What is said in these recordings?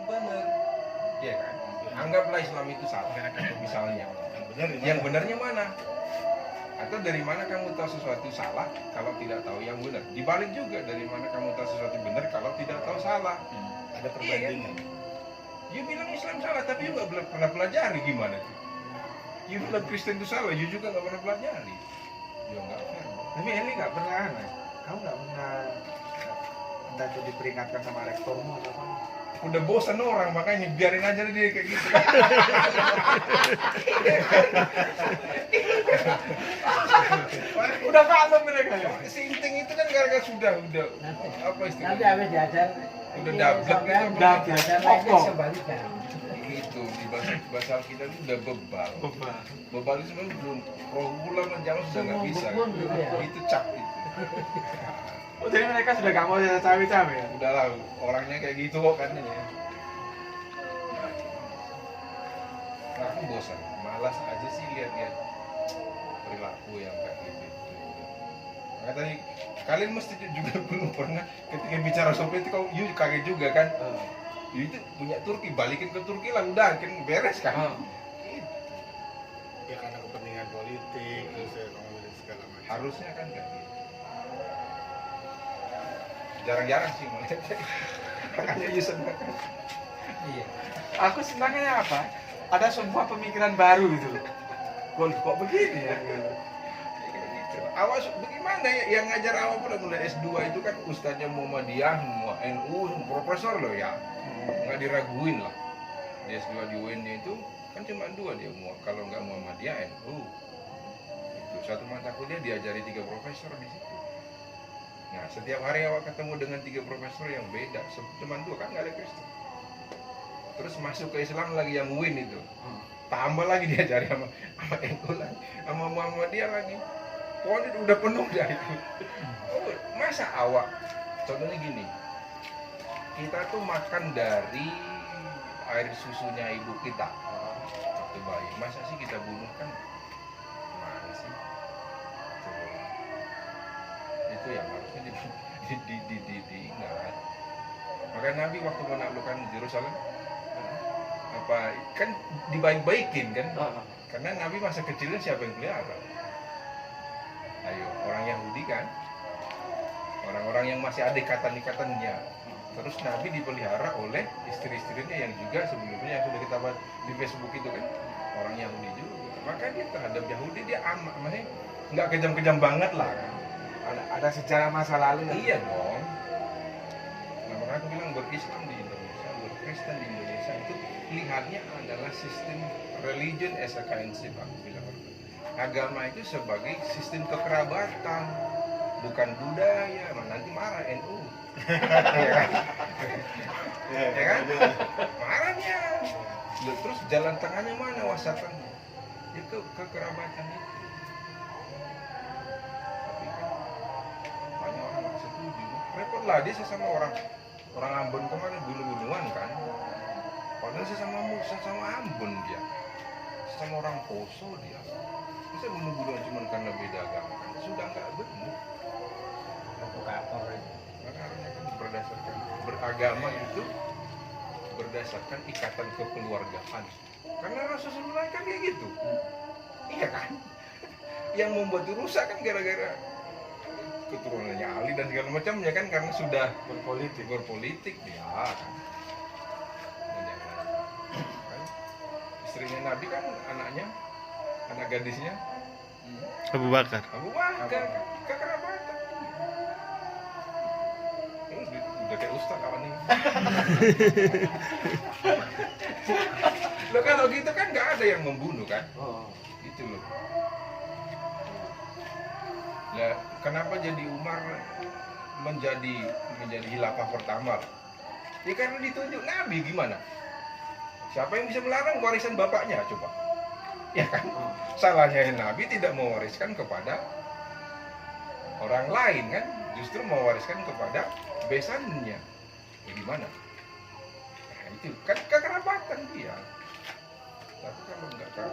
benar. Iya kan? Anggaplah Islam itu salah, misalnya. Yang benarnya mana? Atau dari mana kamu tahu sesuatu salah kalau tidak tahu yang benar? Dibalik juga, dari mana kamu tahu sesuatu benar kalau tidak tahu salah? Ada perbandingan. You bilang Islam salah, tapi you nggak pernah pelajari gimana tuh? You bilang Kristen itu salah, you juga nggak pernah pelajari. Ya nggak fair. Tapi Eli nggak pernah aneh. Kamu nggak pernah entah itu diperingatkan sama rektormu atau apa? Udah bosan orang, makanya biarin aja dia kayak gitu. Udah kalem mereka ya. Sinting itu kan gara-gara sudah apa Nanti istilahnya? habis diajar Udah dablek sampai gitu. udah diajar lagi Pokok. sebaliknya. Gitu di bahasa kita itu udah bebal. Bebal. Bebal itu sebenarnya belum roh ulama zaman sudah nggak bisa. Bubun gitu ya. Itu cap itu. Oh, jadi mereka sudah nggak mau cawe-cawe ya? Udahlah orangnya kayak gitu kok kan ya. Nah, aku bosan, malas aja sih lihat-lihat perilaku yang kayak gitu. Makanya tadi kalian mesti juga belum pernah ketika bicara soal itu kau kaget juga kan? Itu punya Turki, balikin ke Turki lah udah kan beres kan? Ya karena kepentingan politik, terus ekonomi segala macam. Harusnya kan kayak gitu. Jarang-jarang sih melihat. Makanya Yusen Iya. Aku senangnya apa? Ada sebuah pemikiran baru gitu. Kok begini ya? gitu. Awas bagaimana ya yang ngajar awal pun mulai S2 itu kan ustaznya Muhammadiyah, NU, profesor loh ya. Nggak diraguin lah. Di S2 di UIN itu kan cuma 2 dia, kalau nggak Muhammadiyah NU. Itu satu mata kuliah diajari 3 profesor di situ. Nah, setiap hari awak ketemu dengan 3 profesor yang beda, cuma 2 kan nggak ada Kristen. Terus masuk ke Islam lagi yang UIN itu, tambah lagi diajari sama NU lagi, sama Muhammadiyah lagi. Pokoknya udah penuh dah itu. Oh, masa awak, contohnya gini, kita tuh makan dari air susunya ibu kita waktu bayi. Masa sih kita bunuh kan? Mana sih? Itu yang harusnya diingat. Maka Nabi waktu menaklukkan Yerusalem apa kan dibaik-baikin kan? Karena Nabi masa kecilnya siapa yang pelihara? Ayo orang Yahudi kan, orang-orang yang masih ada ikatan-ikatannya. Terus Nabi dipelihara oleh istri-istrinya yang juga sebelumnya yang sudah kita bahas di Facebook itu kan orang Yahudi juga. Maka dia terhadap Yahudi dia amat, maksudnya nggak kejam-kejam banget lah kan. Ada sejarah masa lalu ya? Iya dong. Nah, makanya aku bilang berislam di Indonesia, berkristen di Indonesia itu lihatnya adalah sistem religion as a kinship, aku bilang. Agama itu sebagai sistem kekerabatan, bukan budaya. Nanti marah NU. Ya kan? Ya kan? Marahnya. Terus jalan tengahnya mana wasatannya? Itu kekerabatan itu. Repot lah dia sesama orang Ambon kemarin bunuh-bunuhan kan. Padahal sesama Ambon dia, sesama orang Poso dia. Masa bunuh-bunuhan cuma karena beda agama kan? Sudah nggak benar. Provokator itu. Maka harusnya kan berdasarkan beragama itu berdasarkan ikatan kekeluargaan. Karena Rasulullah kan kayak gitu. Iya kan? Yang membuat rusak kan gara-gara keturunannya Ali dan segala macamnya kan karena sudah berpolitik ya kan. Kan istrinya Nabi kan anak gadisnya Abu Bakar. kekerabatan. Udah kayak ustaz kawan ini. Lo kalau gitu kan nggak ada yang membunuh kan? Gitu loh. Ya, kenapa jadi Umar menjadi khilafah pertama? Ya karena ditunjuk Nabi gimana? Siapa yang bisa melarang warisan bapaknya coba? Ya kan? Salahnya Nabi tidak mewariskan kepada orang lain kan? Justru mewariskan kepada besannya. Ya gimana? Nah, itu kan kekerabatan dia. Tapi kalau nggak tahu,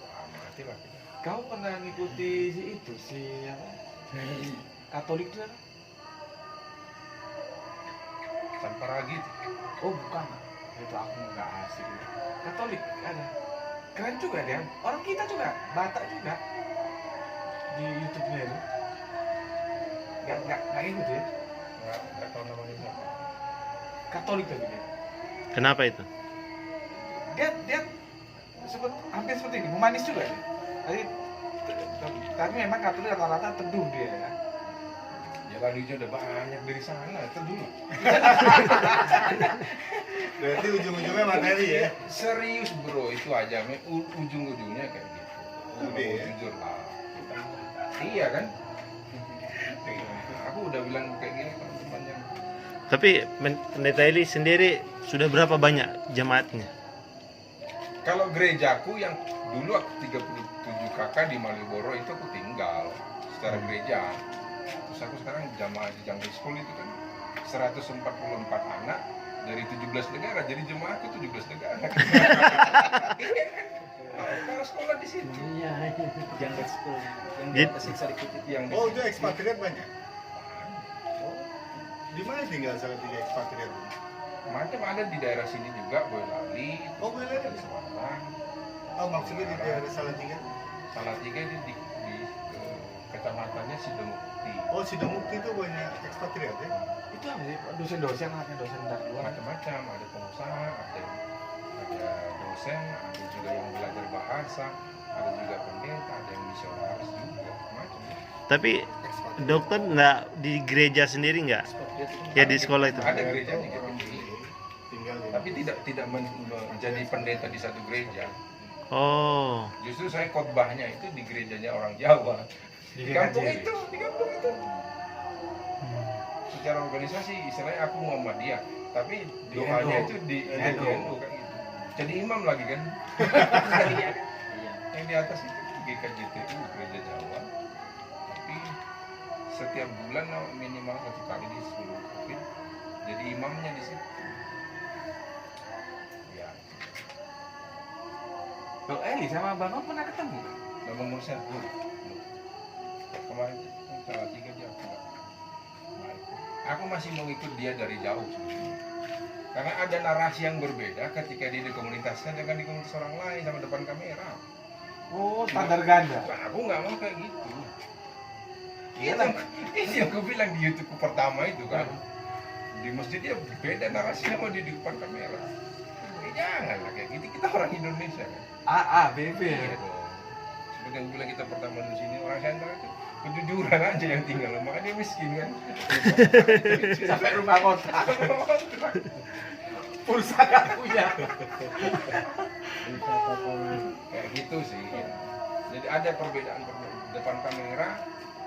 wah matilah kita. Kau pernah ngikuti si apa? Katolik itu apa? Tanpa ragi. Oh bukan. Itu aku nggak asik. Katolik ada. Keren juga dia. Orang kita juga, Batak juga. Di YouTube-nya itu. Nggak ikut ya. Nggak tahu namanya siapa. Katolik tapi dia. Kenapa itu? Dia hampir seperti ini, humanis juga dia. Tapi memang Katolik rata-rata teduh dia ya. Ya lalunya udah banyak dari sana, itu dulu. Berarti ujung-ujungnya materi ya. Serius bro, itu aja, ujung-ujungnya kayak gitu. Udah ya? Jujur lah. Iya kan? Aku udah bilang kayak gini teman-teman yang Tapi Pendeta Eli sendiri sudah berapa banyak jemaatnya? kalau gerejaku yang dulu aku 37 kakak di Malioboro itu aku tinggal secara gereja. Terus aku sekarang jamaah di Jungle School itu kan 144 anak dari 17 negara, jadi jemaahku 17 negara. Kalau sekolah di situ Iya, Jungle School yang di Jadi- atas Sari Putih. yang Oh, itu ekspatriat banyak. Di mana tinggal Salatiga ekspatriat? macam ada di daerah sini juga, Boyolali, Oh, Boyolali. di Semarang, Oh, maksudnya di daerah Salatiga? Salatiga di kecamatannya Sidomukti. Oh, Sidomukti itu banyak ekspatriat ya? Itu apa sih? Dosen-dosen anaknya dosen dari luar. Macam-macam, ada pengusaha, ada dosen, ada juga yang belajar bahasa, ada juga pendeta, ada yang misionaris juga, macam. Tapi Ekspatriat. dokter nggak di gereja sendiri nggak? Expatriate itu Ya di sekolah itu. Ada gerejanya gitu. Tinggal di Tapi tidak menjadi pendeta di satu gereja. Oh, Justru saya khotbahnya itu di gerejanya orang Jawa. Di kampung GKJ. itu, di kampung itu. Secara organisasi istilahnya aku Muhammadiyah, tapi Di doanya NU. itu di NU. NU kan gitu. Jadi imam lagi kan. iya. Yang di atas itu GKJTU Gereja Jawa. Tapi setiap bulan minimal 1 kali di 10 COVID. Jadi imamnya di situ. Ya, Bang Eli sama Bang Om pernah ketemu kan? memang Mursyid belum. Kemarin salah 3 jam. Aku masih mau ikut dia dari jauh sebetulnya. Karena ada narasi yang berbeda ketika dia di komunitasnya dengan di komunitas orang lain sama depan kamera. Oh, standar ganda. Nah, aku nggak mau kayak gitu. Iya Itu, lah. itu yang aku bilang di YouTubeku pertama itu kan. Di masjid dia beda narasinya sama di depan kamera. Jangan lah kayak gitu, kita orang Indonesia kan. AA, BB. Iya dong. Seperti yang bilang kita pertama di sini orang Sentral itu kejujuran aja yang tinggal, makanya dia miskin kan. Sampai rumah kontrak. Pulsa gak punya. Kayak gitu sih. Ya. Jadi ada perbedaan depan kamera,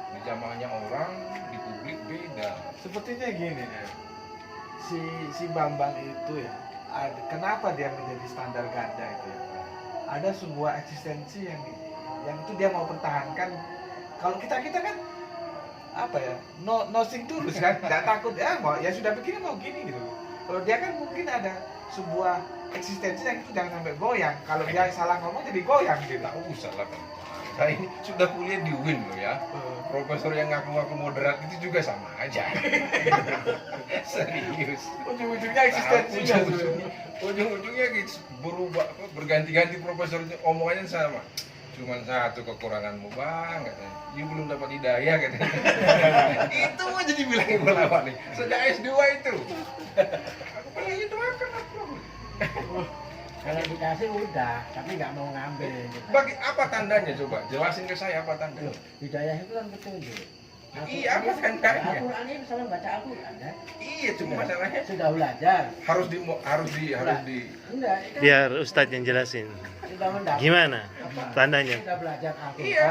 di jamaahnya orang, di publik beda. Sepertinya gini ya. Si Bambang itu ya, kenapa dia menjadi standar ganda itu ya? Ada sebuah eksistensi yang itu dia mau pertahankan. Kalau kita kan apa ya, nothing tulus kan, nggak takut ya, ya sudah begini mau gini gitu. Kalau dia kan mungkin ada sebuah eksistensi yang itu jangan sampai goyang. Kalau dia salah ngomong jadi goyang gitu. Tak usah lah kan. Saya ini sudah kuliah di UIN loh ya. Profesor yang ngaku-ngaku moderat itu juga sama aja. Serius. Ujung-ujungnya eksistensinya. Ujung-ujungnya gitu, berubah, berganti-ganti profesor omongannya sama. Cuman satu kekuranganmu bang, katanya. You belum dapat hidayah katanya. Itu aja dibilangin bola nih. Sejak S2 itu. Aku bilang itu akan apa? Kalau dikasih udah, tapi nggak mau ngambil. Bagi apa tandanya coba? Jelasin ke saya apa tandanya. Hidayah itu kan petunjuk. Iya, apa tandanya? Al-Quran ini misalnya baca Al-Quran ya. Iya, cuma masalahnya Sudah belajar. harus di Enggak, itu biar Ustadz yang jelasin. sudah mendapat. Gimana tandanya? Sudah belajar Al-Quran. Iya.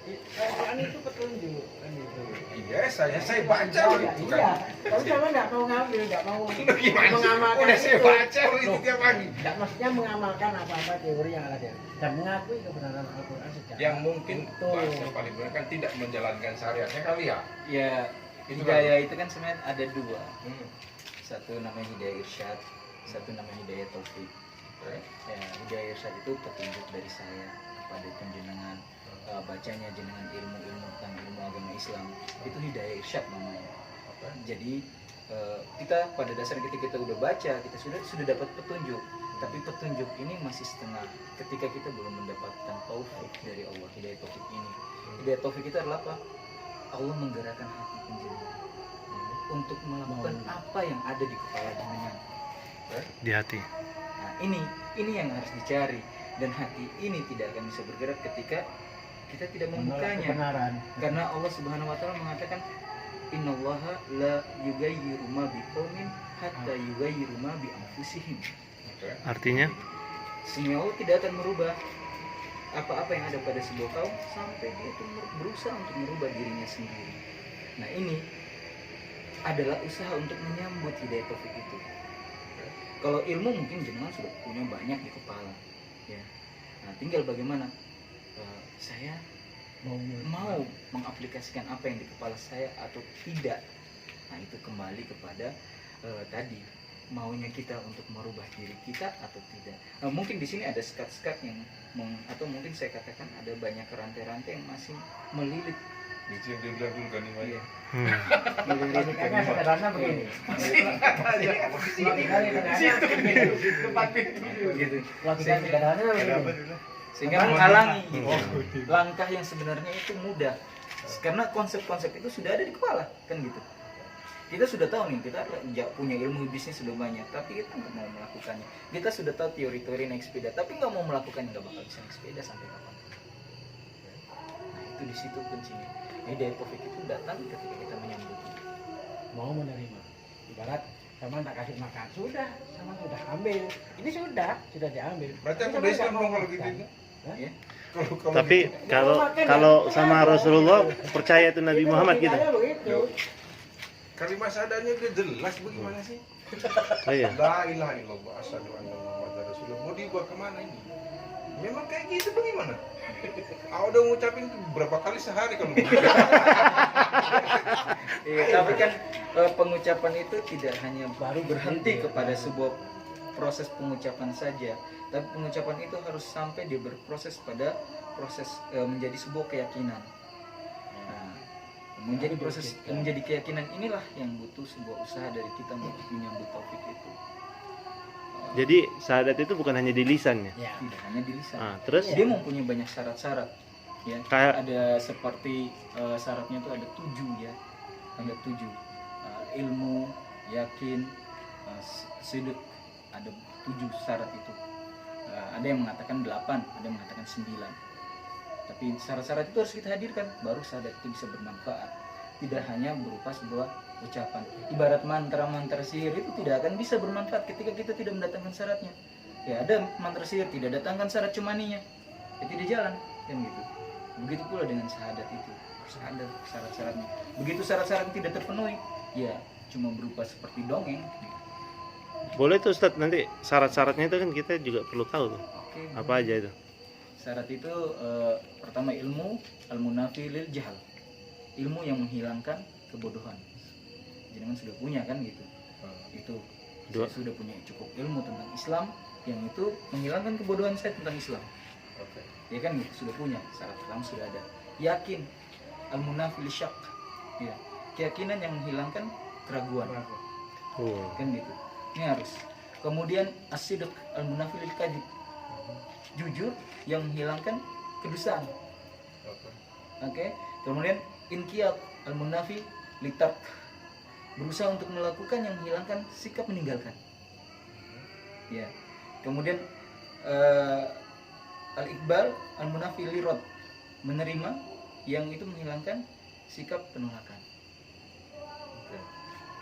Al-Quran itu petunjuk kan itu. Iya, saya baca loh itu Iya, kan. tapi sama nggak mau ngambil, nggak mau Gimana sih? mengamalkan Udah saya itu. baca loh itu tiap pagi. Nggak maksudnya mengamalkan apa-apa teori yang ada dan mengakui kebenaran Al-Quran secara Yang mungkin utuh. bahasa paling benar kan tidak menjalankan syariatnya kali ya. Ya, Itu hidayah itu kan sebenarnya ada dua. Hmm. Satu namanya hidayah irsyad, satu namanya hidayah taufik. Oke. Ya, hidayah irsyad itu petunjuk dari saya kepada penjenengan, bacanya jenengan ilmu-ilmu tentang ilmu agama Islam. Itu hidayah irsyad namanya. Oke. Jadi kita pada dasarnya ketika kita udah baca, kita sudah dapat petunjuk, tapi petunjuk ini masih setengah ketika kita belum mendapatkan taufik dari Allah. Hidayah taufik ini, hidayah taufik itu adalah apa? Allah menggerakkan hati penjenengan untuk melakukan apa yang ada di kepala jenengan. Di hati. Nah, ini yang harus dicari, dan hati ini tidak akan bisa bergerak ketika kita tidak Menolak membukanya. kebenaran. Karena Allah Subhanahu wa taala mengatakan innallaha la yughayyiru ma biqaumin hatta yughayyiru ma bi anfusihim. Artinya Sehingga Allah tidak akan merubah apa-apa yang ada pada sebuah kaum sampai dia itu berusaha untuk merubah dirinya sendiri. Nah, ini adalah usaha untuk menyambut hidayah taufik itu. Kalau ilmu mungkin jenengan sudah punya banyak di kepala, ya. Nah, tinggal bagaimana saya mau mengaplikasikan apa yang di kepala saya atau tidak. Nah, itu kembali kepada tadi maunya kita untuk merubah diri kita atau tidak. Nah, mungkin di sini ada sekat-sekat yang atau mungkin saya katakan ada banyak rantai-rantai yang masih melilit. Itu yang dia bilang dulu kan ini. Iya, Logikanya melilit. sederhana begini. Gitu. Logika sederhana begini. Sehingga menghalangi langkah yang sebenarnya itu mudah. Karena konsep-konsep itu sudah ada di kepala, kan gitu. Kita sudah tahu nih, kita punya ilmu bisnis sudah banyak, tapi kita nggak mau melakukannya. Kita sudah tahu teori-teori naik sepeda, tapi nggak mau melakukannya, nggak bakal bisa naik sepeda sampai kapan. Nah, itu di situ kuncinya. Hidayah taufik itu datang ketika kita menyambutnya. Mau menerima. Ibarat sama tak kasih makan, sudah, sama sudah ambil. Ini sudah diambil. Berarti aku Tapi udah sama Islam nggak dong mau kalau gitu. makan. Ya. Kalau tapi kalau sama Rasulullah percaya itu Nabi Muhammad gitu. Logikanya begitu. kalimat sadanya dia jelas bagaimana sih? Oh iya. La ilaha illallah asyhadu anna muhammadar rasulullah. Mau dibawa kemana ini? Memang kayak gitu bagaimana? Aku udah ngucapin itu berapa kali sehari kalau begitu. Iya, tapi kan pengucapan itu tidak hanya Baru berhenti berhenti, kepada ya. sebuah proses pengucapan saja, tapi pengucapan itu harus sampai dia berproses pada proses menjadi sebuah keyakinan. Nah, menjadi keyakinan inilah yang butuh sebuah usaha dari kita untuk menyambut taufik itu. Jadi syahadat itu bukan hanya di lisan ya. Ya. Tidak hanya di lisan. Ah, terus Dia mempunyai banyak syarat-syarat, ya. Kayak- Ada seperti syaratnya itu ada 7 ya, ada 7. Ilmu, yakin, sidq, ada 7 syarat itu. Ada yang mengatakan 8, ada yang mengatakan 9. Tapi syarat-syarat itu harus kita hadirkan, baru syahadat itu bisa bermanfaat. Tidak hanya berupa sebuah ucapan. Ibarat mantra-mantra sihir itu tidak akan bisa bermanfaat ketika kita tidak mendatangkan syaratnya. Ya, ada mantra sihir tidak datangkan syarat cumaninya, ya tidak jalan, kan gitu. Begitu pula dengan syahadat itu, harus ada syarat-syaratnya. Begitu syarat-syarat tidak terpenuhi, ya cuma berupa seperti dongeng. boleh tuh Ustadz, nanti syarat-syaratnya itu kan kita juga perlu tahu tuh. Oke. Apa aja itu? Syarat itu pertama ilmu al-munafi lil jahal, ilmu yang menghilangkan kebodohan. Jangan sudah punya kan gitu. Itu Dua. saya sudah punya cukup ilmu tentang Islam yang itu menghilangkan kebodohan saya tentang Islam. Oke. Ya kan gitu, sudah punya syarat pertama sudah ada. Yakin al-munafi lisyak, ya, keyakinan yang menghilangkan keraguan, Oh. kan gitu. Ini harus. Kemudian as-sidq al-munafi lil kadzib, jujur yang menghilangkan kedustaan. Oke. Oke. Kemudian inqiyad al-munafi litark, berusaha untuk melakukan yang menghilangkan sikap meninggalkan. Ya. Kemudian al-iqbal al-munafi lirad, menerima yang itu menghilangkan sikap penolakan.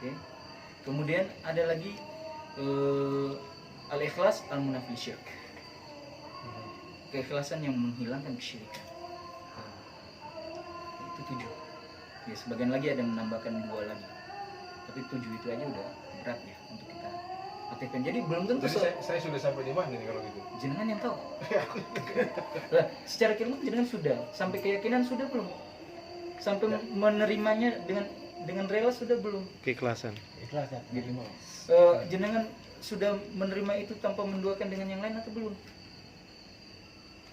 Oke. Kemudian ada lagi al-ikhlas al-munafi syirk, keikhlasan yang menghilangkan kesyirikan. Itu 7. Ya, sebagian lagi ada yang menambahkan 2 lagi, tapi 7 itu aja udah berat ya untuk kita aktifkan. Jadi belum tentu Jadi saya sudah sampai di mana nih kalau gitu? jenengan yang tahu. Lah, secara ilmu jenengan sudah, sampai keyakinan sudah belum? Sampai menerimanya dengan rela sudah belum? Keikhlasan. Ikhlas ya. Gitu. Jenengan sudah menerima itu tanpa menduakan dengan yang lain atau belum?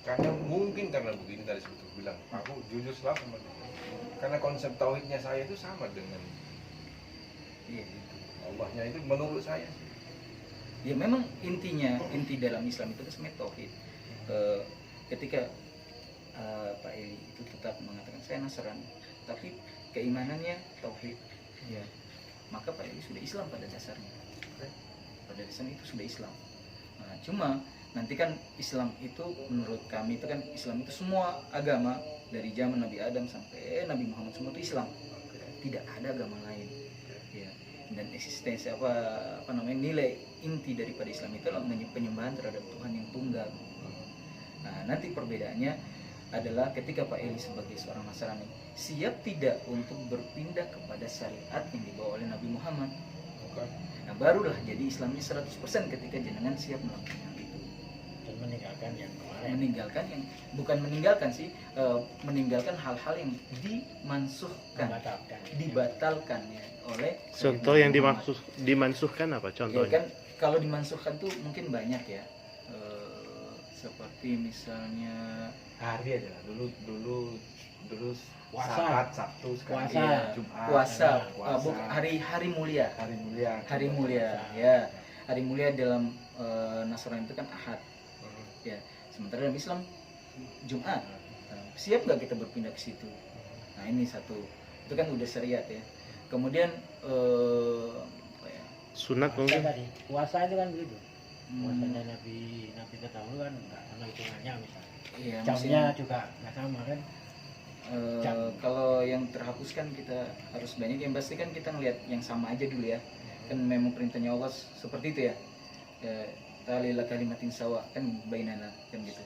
Karena mungkin karena begini tadi sebetulnya bilang, aku jujur selalu sama dia. Karena konsep tauhidnya saya itu sama dengan Iya. Allahnya itu menurut saya sih. Ya memang inti dalam Islam itu kan sebenarnya tauhid. Ketika Pak Eli itu tetap mengatakan saya Nasrani, tapi keimanannya tauhid, ya, maka Pak Eli sudah Islam pada dasarnya. Pada dasarnya itu sudah Islam. Nah, cuma nanti kan Islam itu menurut kami itu kan Islam itu semua agama dari zaman Nabi Adam sampai Nabi Muhammad semua itu Islam. Tidak ada agama lain. Ya. Dan eksistensi apa namanya nilai inti daripada Islam itu adalah penyembahan terhadap Tuhan yang tunggal. Nah, nanti perbedaannya adalah ketika Pak Eli sebagai seorang Nasrani siap tidak untuk berpindah kepada syariat yang dibawa oleh Nabi Muhammad. Nah, barulah jadi Islamnya 100% ketika jenengan siap melakukan hal itu. Dan meninggalkan yang kemarin. Meninggalkan yang bukan meninggalkan sih, meninggalkan hal-hal yang dimansuhkan, dibatalkan ya oleh Contoh yang dimansuhkan apa ya contohnya? kan kalau dimansuhkan tuh mungkin banyak ya. Seperti misalnya Hari aja lah. Dulu Puasa. Sabat, Sabtu, sekarang Puasa. iya, Jumat, puasa, puasa. hari mulia. Hari mulia. Hari mulia ya. Hari mulia dalam Nasrani itu kan Ahad. Ya. Sementara dalam Islam Jumat. Nah, siap nggak kita berpindah ke situ? Nah, ini satu. Itu kan udah syariat ya. Kemudian apa ya? Sunat Puasa mungkin. tadi. Puasa itu kan begitu. Hmm, Puasanya Nabi terdahulu kan nggak sama hitungannya misalnya. iya, Jamnya maksudnya, juga nggak sama kan. jam. kalau yang terhapuskan kita harus banyak yang pasti kan kita ngelihat yang sama aja dulu ya. Kan memang perintahnya Allah seperti itu ya. Ta'alila kalimatin sawa kan bainana kan gitu.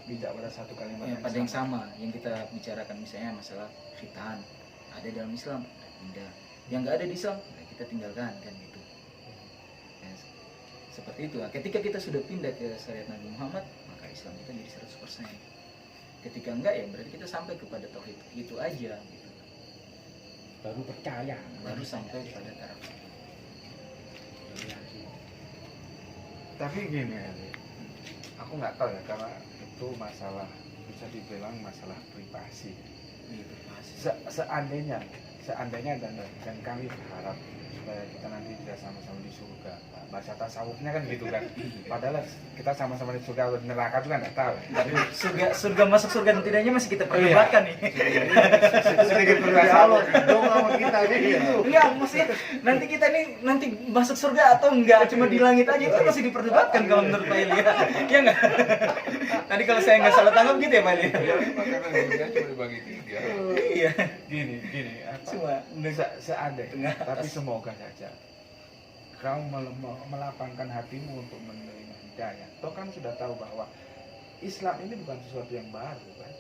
Tidak pada satu kalimat Ya, pada yang sama yang kita bicarakan misalnya masalah khitan ada dalam Islam pindah yang nggak ada di Islam ya kita tinggalkan kan gitu ya, seperti itu. Nah, ketika kita sudah pindah ke syariat Nabi Muhammad maka Islam kita jadi 100%. Ketika enggak ya berarti kita sampai kepada tauhid itu aja gitu. Baru percaya. Baru sampai pada taraf Tapi gini Eli, aku nggak tahu ya karena itu masalah bisa dibilang masalah privasi. itu pasti. Seandainya dan kami berharap supaya kita nanti bisa sama-sama di surga. Nah, bahasa tasawufnya kan gitu kan. Padahal kita sama-sama di surga atau di neraka juga nggak tahu. Tapi surga masuk surga dan tidaknya masih kita perdebatkan nih. sedikit bermasalah dong sama kita gitu. Enggak, maksudnya nanti masuk surga atau enggak cuma di langit aja itu masih diperdebatkan kalau menurut Pak Eli ya. Iya enggak? Tadi kalau saya nggak salah tangkap gitu ya Pak Eli. Ya, karena dunia cuma dibagi 3. Iya. Gini Cuma seandainya tapi semoga saja kau melapangkan hatimu untuk menerima hidayah. Toh kan sudah tahu bahwa Islam ini bukan sesuatu yang baru kan.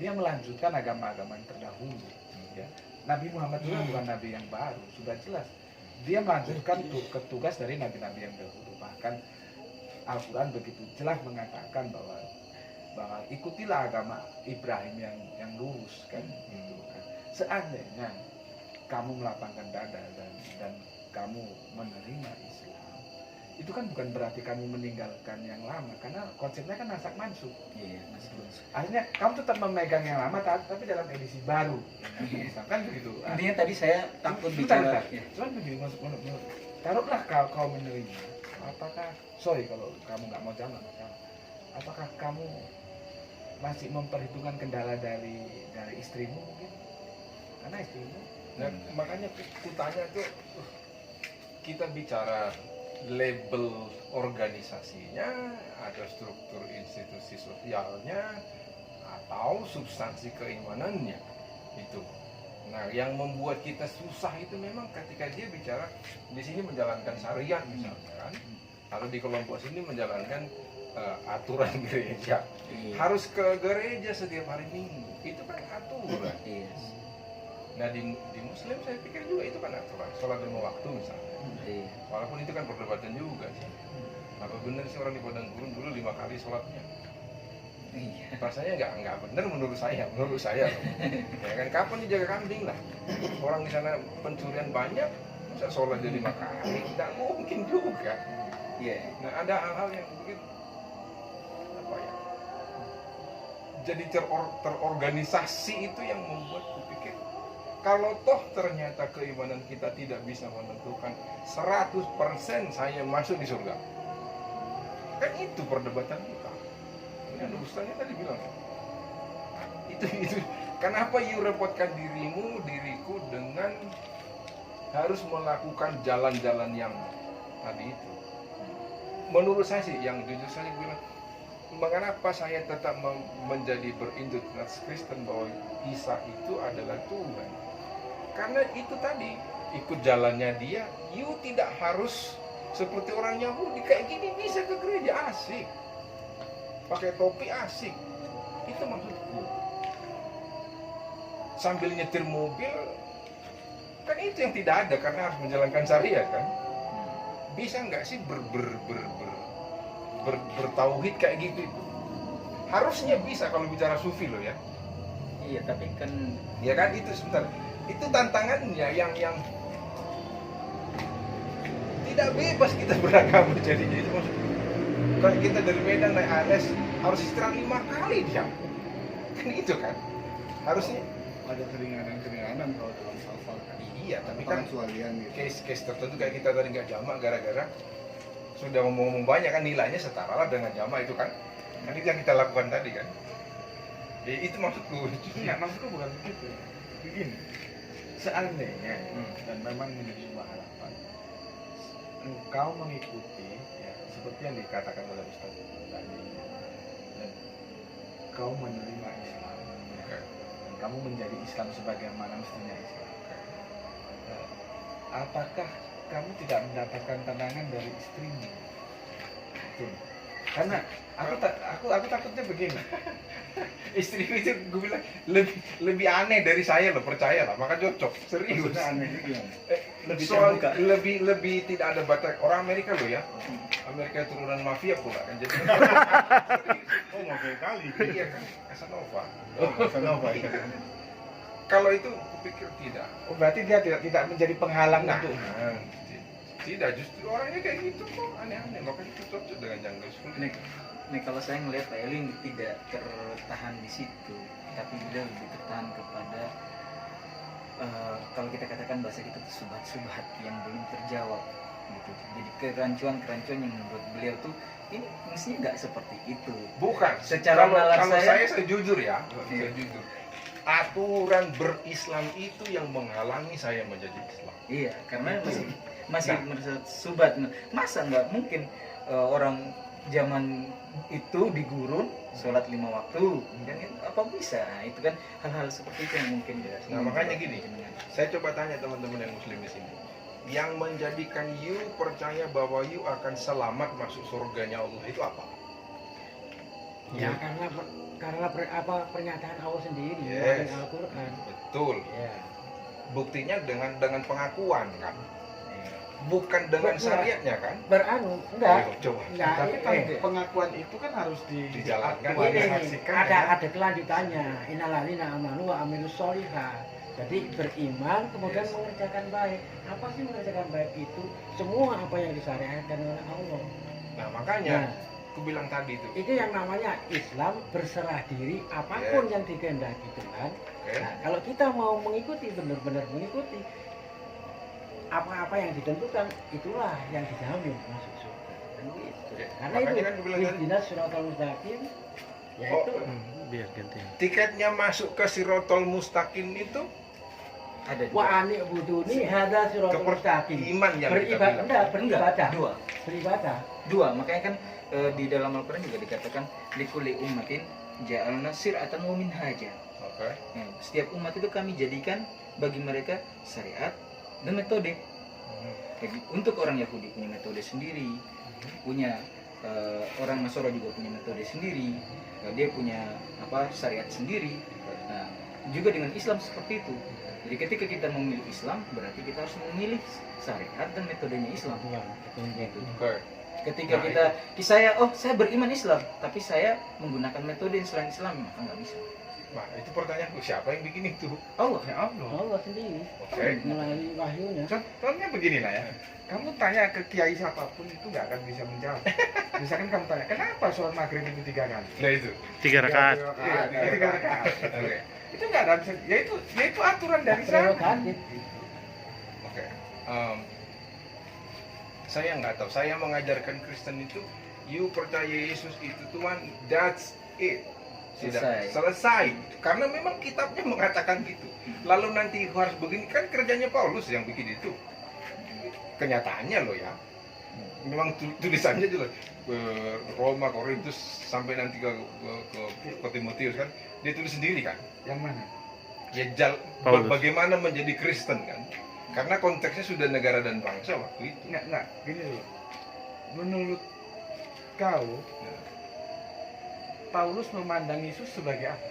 Dia melanjutkan agama-agama yang terdahulu. Ya. Nabi Muhammad juga bukan nabi yang baru, sudah jelas. Dia melanjutkan tugas dari nabi-nabi yang dahulu. Bahkan Al-Quran begitu jelas mengatakan bahwa ikutilah agama Ibrahim yang lurus kan. Gitu kan. Seandainya kamu melapangkan dada dan kamu menerima Islam, itu kan bukan berarti kamu meninggalkan yang lama, karena konsepnya kan nasak mansuk. Iya, masih Akhirnya kamu tetap memegang yang lama tapi dalam edisi baru. Islam kan begitu. intinya tadi saya takut Bentar, bicara. bentar. Cuman begini, taruhlah kau menerima. Apakah, sorry kalau kamu nggak mau jawab, apakah kamu masih memperhitungkan kendala dari istrimu mungkin? Karena istrimu. Nah, makanya kutanya tuh kita bicara label organisasinya, ada struktur institusi sosialnya, atau substansi keimanannya itu. Nah, yang membuat kita susah itu memang ketika dia bicara di sini menjalankan syariat misalnya kan, atau di kelompok sini menjalankan aturan gereja. Iya. Harus ke gereja setiap hari Minggu, itu kan aturan. Iya. Nah di Muslim saya pikir juga itu kan aturan, sholat 5 waktu misalnya. Iya. Walaupun itu kan perdebatan juga sih. Apa benar sih orang di padang gurun dulu 5 kali sholatnya? Iya. Rasanya nggak benar menurut saya loh. Ya kan kapan dijaga kambing lah? Orang di sana pencurian banyak, masa sholat jadi 5 kali? Tidak mungkin juga. Iya. Nah ada hal-hal yang begitu apa ya? Jadi terorganisasi itu yang membuat kupikir Kalau toh ternyata keimanan kita tidak bisa menentukan 100% saya masuk di surga. Kan itu perdebatan kita. Ini ustaznya tadi bilang. Itu. Kenapa you repotkan diriku dengan harus melakukan jalan-jalan yang tadi itu? Menurut saya sih, yang jujur saya bilang, mengapa saya tetap menjadi berintegritas Kristen bahwa Isa itu adalah Tuhan? Karena itu tadi, ikut jalannya dia, you tidak harus seperti orang Yahudi kayak gini, bisa ke gereja asik, pakai topi asik. Itu maksudku. Sambil nyetir mobil, kan itu yang tidak ada karena harus menjalankan syariat kan. Bisa nggak sih bertauhid kayak gitu itu? Harusnya bisa kalau bicara sufi loh ya. Iya, tapi kan Ya kan itu sebentar. Itu tantangannya yang tidak bebas kita beragama jadinya itu maksudnya. Kalau kita dari Medan naik ALS harus istirahat 5 kali dia. Kan itu kan. Harusnya Ada keringanan-keringanan kalau dalam safar kan. iya, tapi kan Pengecualian gitu. case tertentu kayak kita tadi nggak jamak gara-gara sudah ngomong banyak kan, nilainya setara lah dengan jamak itu kan. Kan itu yang kita lakukan tadi kan. Ya, itu maksudku. Enggak, maksudku bukan begitu. Begini, seandainya dan memang menjadi sebuah harapan, engkau mengikuti ya, seperti yang dikatakan oleh Ustaz tadi, dan kau menerima Islam, ya, dan kamu menjadi Islam sebagaimana mestinya Islam. Nah, apakah kamu tidak mendapatkan tenangan dari istrimu? Itu. Karena aku takutnya begini. Istri itu gue bilang lebih aneh dari saya loh, percaya lah, maka cocok, serius. Maksudnya aneh itu gimana? lebih Soal terbuka. lebih tidak ada batas. Orang Amerika loh ya, Amerika turunan mafia pula kan jadi. Oh, mau kayak kali. Iya kan, Casanova. Oh, Casanova ya. Kalau itu kupikir tidak. Oh, berarti dia tidak menjadi penghalang Nah, untuk tidak, justru orangnya kayak gitu kok, aneh-aneh, makanya itu cocok dengan jungle school. Nih kalau saya ngelihat Pak Elin tidak tertahan di situ, tapi beliau lebih tertahan kepada kalau kita katakan bahasa kita tuh subhat-subhat yang belum terjawab gitu. Jadi kerancuan-kerancuan yang menurut beliau tuh ini mestinya nggak seperti itu. Bukan, Secara nalar kalau saya- saya jujur ya, Iya. saya jujur. Aturan berislam itu yang menghalangi saya menjadi Islam. Iya, karena Itu. masih Nah. merasa subhat. Masa nggak mungkin orang zaman itu di gurun sholat 5 waktu, kan apa bisa? Nah, itu kan hal-hal seperti itu yang mungkin dia. Nah, makanya gini. Saya coba tanya teman-teman yang muslim di sini. Yang menjadikan you percaya bahwa you akan selamat masuk surganya Allah itu apa? Ya karena pernyataan Allah sendiri Yes. dari Al-Qur'an. Betul. Ya. Buktinya dengan pengakuan kan. Bukan dengan syariatnya kan? Enggak. Ayo, coba. Enggak. tapi kan eh, pengakuan itu kan harus Dijalankan. diaktualisasikan, ada ya. ada kelanjutannya. Innalladzina amanu wa amilus sholihat. Jadi beriman kemudian Yes. mengerjakan baik. Apa sih mengerjakan baik itu? Semua apa yang disyariatkan oleh Allah. Nah, makanya Nah, aku bilang tadi itu. itu yang namanya Islam berserah diri apapun yang dikehendaki Tuhan. Oke. Nah, kalau kita mau mengikuti, benar-benar mengikuti apa-apa yang ditentukan, itulah yang dijamin masuk surga. Kan gitu. Oke. Karena Makanya itu kan aku bilang tadi, ihdinas siratal mustaqim, yaitu Biar ganti. tiketnya masuk ke Sirotol Mustaqim itu Ada wa dua. ani buduni hadza siratal mustaqim. iman yang kita Beribadah, bilang. enggak, beribadah. Dua. Beribadah. Dua. Makanya kan di dalam Al-Quran juga dikatakan likulli ummatin ja'alna sir'atan wa minhaja. Oke. Nah, setiap umat itu kami jadikan bagi mereka syariat dan metode. Jadi untuk orang Yahudi punya metode sendiri, punya orang Nasara juga punya metode sendiri, dia punya syariat sendiri. Nah, juga dengan Islam seperti itu. Jadi ketika kita memilih Islam, berarti kita harus memilih syariat dan metodenya Islam. Gitu. Oke. Ketika Nah, saya beriman Islam, tapi saya menggunakan metode yang selain Islam, maka nggak bisa. Nah, itu pertanyaanku, siapa yang bikin itu? Allah. Ya Allah. Allah sendiri Oke. melalui wahyunya. Contohnya begini lah ya. Kamu tanya ke kiai siapapun itu nggak akan bisa menjawab. Misalkan kamu tanya, kenapa sholat maghrib itu 3 kali? Nah itu. 3 rakaat. Iya, 3 rakaat. Oke. Itu nggak ada, ya itu aturan dari sana. Prerogatif. Oke. Saya nggak tahu. Saya mengajarkan Kristen itu, you percaya Yesus itu Tuhan, that's it. Tidak selesai. Karena memang kitabnya mengatakan gitu. Lalu nanti harus begini, kan kerjanya Paulus yang bikin itu. Kenyataannya loh ya. Memang tulisannya jelas. Roma, Korintus sampai nanti ke Timotius kan, dia tulis sendiri kan. Yang mana? Ya Paulus. bagaimana menjadi Kristen kan. Karena konteksnya sudah negara dan bangsa waktu itu. Nggak, gini dulu. Menurut kau, Paulus memandang Yesus sebagai apa?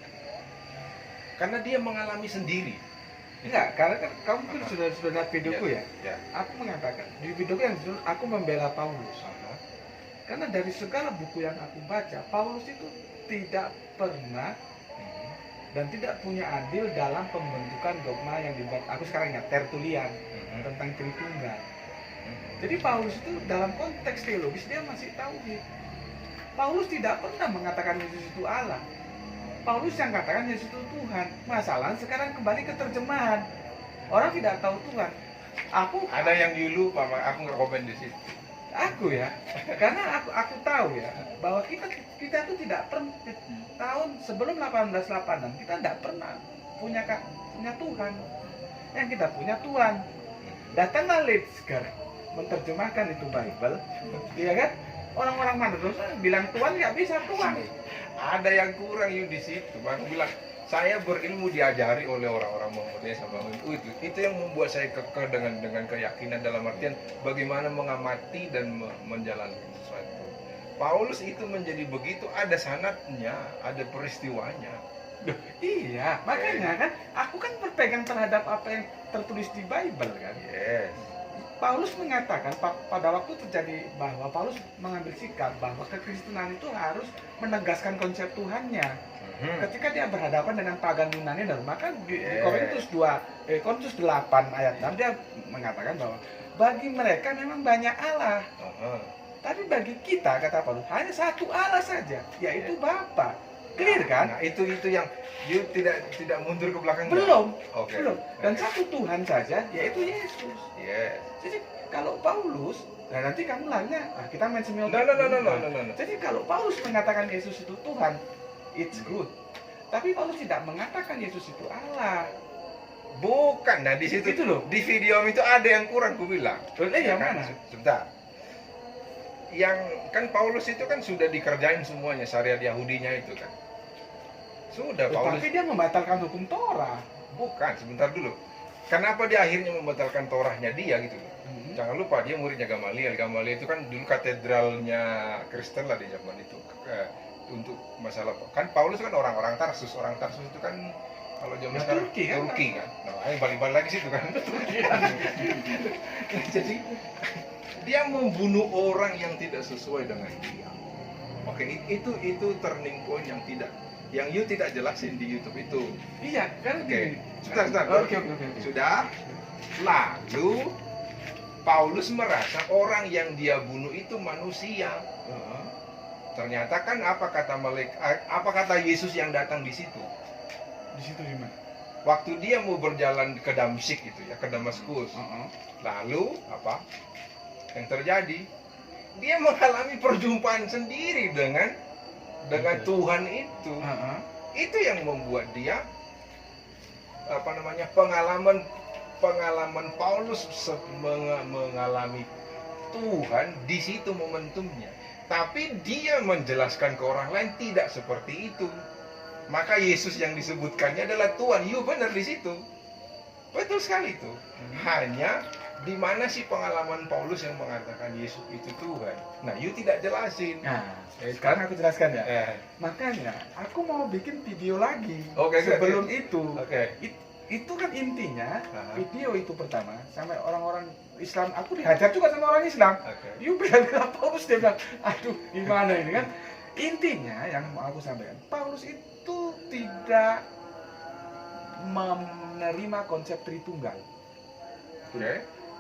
Karena dia mengalami sendiri. Enggak, karena kan kamu mungkin sudah lihat videoku ya. Ya. Aku mengatakan di videoku yang judul aku membela Paulus. Karena dari segala buku yang aku baca, Paulus itu tidak pernah dan tidak punya andil dalam pembentukan dogma yang dibuat. Aku sekarang ingat Tertullian tentang Tritunggal. Jadi Paulus itu dalam konteks teologis dia masih tauhid. Paulus tidak pernah mengatakan Yesus itu Allah. Paulus yang katakan Yesus itu Tuhan. Masalah sekarang kembali ke terjemahan. Orang tidak tahu Tuhan. Ada yang dulu, aku nggak komen di situ. Aku ya, karena aku tahu ya bahwa kita itu tidak pernah tahun sebelum 1886 kita tidak pernah punya Tuhan. Yang kita punya Tuhan. Datanglah Letzger menerjemahkan itu Bible, iya kan? Orang-orang mana terus bilang Tuhan nggak bisa Tuhan. Ada yang kurang di situ. Aku bilang saya berilmu diajari oleh orang-orang Muhammadiyah sama itu yang membuat saya kekeh dengan keyakinan dalam artian bagaimana mengamati dan menjalankan sesuatu. Paulus itu menjadi begitu, ada sanadnya, ada peristiwanya. Iya, makanya kan aku kan berpegang terhadap apa yang tertulis di Bible kan. Yes. Paulus mengatakan pada waktu terjadi bahwa Paulus mengambil sikap bahwa kekristenan itu harus menegaskan konsep Tuhannya. Ketika dia berhadapan dengan pagan Yunani, dan maka di Korintus 8 ayat 6 dia mengatakan bahwa bagi mereka memang banyak Allah. Tapi bagi kita, kata Paulus, hanya satu Allah saja, yaitu Bapa. Clear kan? Nah, itu yang you tidak mundur ke belakang. Belum. Oke. Belum. Dan satu Tuhan saja, yaitu Yesus. Yes. Jadi kalau Paulus, nah nanti kamu larinya, kita main semiotik. No. Jadi kalau Paulus mengatakan Yesus itu Tuhan, it's good. Tapi Paulus tidak mengatakan Yesus itu Allah. Bukan. Nah di situ Itu loh. di video itu ada yang kurang, ku bilang. Yang Kan, mana? Sebentar. Yang kan Paulus itu kan sudah dikerjain semuanya syariat Yahudinya itu kan. Sudah Paulus. Tapi dia membatalkan hukum Torah. Bukan, sebentar dulu. Kenapa dia akhirnya membatalkan Torahnya dia gitu loh. Jangan lupa dia muridnya Gamaliel. Gamaliel itu kan dulu katedralnya Kristen lah di zaman itu. Untuk masalah kan Paulus kan orang Tarsus itu kan kalau zaman sekarang Turki kan. Nah, balik lagi situ kan. Jadi dia membunuh orang yang tidak sesuai dengan dia. Oke, itu turning point yang you tidak jelasin di YouTube itu. Iya, kan? Oke. Sebentar. Oke. Sudah. Lalu Paulus merasa orang yang dia bunuh itu manusia. Ternyata kan apa kata Yesus yang datang di situ? Di situ di mana? Waktu dia mau berjalan ke Damsyik itu ya, ke Damaskus. Lalu apa yang terjadi? Dia mengalami perjumpaan sendiri dengan Tuhan itu. Itu yang membuat dia pengalaman Paulus mengalami Tuhan di situ momentumnya. Tapi dia menjelaskan ke orang lain tidak seperti itu. Maka Yesus yang disebutkannya adalah Tuhan. You benar di situ. Betul sekali itu. Hanya di mana sih pengalaman Paulus yang mengatakan Yesus itu Tuhan? Nah, you tidak jelasin. Nah, sekarang aku jelaskan ya. Makanya aku mau bikin video lagi. Sebelum itu. Itu kan intinya video itu pertama sampai orang-orang Islam, aku dihajar juga sama orang Islam. You bilang Paulus, dia bilang, aduh gimana ini kan? Intinya yang mau aku sampaikan, Paulus itu tidak menerima konsep Tritunggal.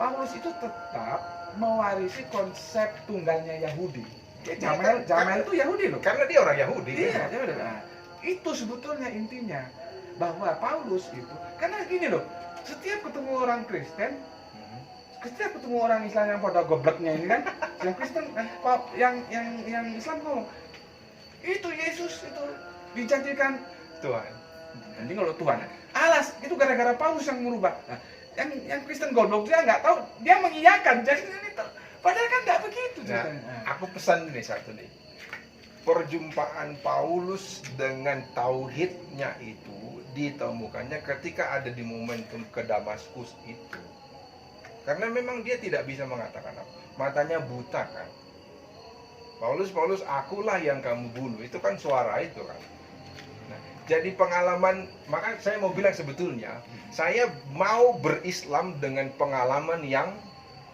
Paulus itu tetap mewarisi konsep tunggalnya Yahudi. Jamel itu Yahudi loh. Karena dia orang Yahudi. Iya, nah, itu sebetulnya intinya. bahwa Paulus itu, karena gini loh, setiap ketemu orang Kristen, setiap ketemu orang Islam yang pada gobloknya ini kan, yang Kristen, yang Islam ngomong, itu Yesus itu dijanjikan Tuhan. Nanti kalau Tuhan, alas itu gara-gara Paulus yang merubah. Nah, yang Kristen goblok dia nggak tahu, dia mengiyakan, jadi itu, padahal kan nggak begitu. Nah, aku pesan nih satu nih. Perjumpaan Paulus dengan tauhidnya itu ditemukannya ketika ada di momentum ke Damaskus itu. Karena memang dia tidak bisa mengatakan apa. Matanya buta kan. Paulus, akulah yang kamu bunuh. Itu kan suara itu kan. Nah, jadi pengalaman, maka saya mau bilang sebetulnya, saya mau berislam dengan pengalaman yang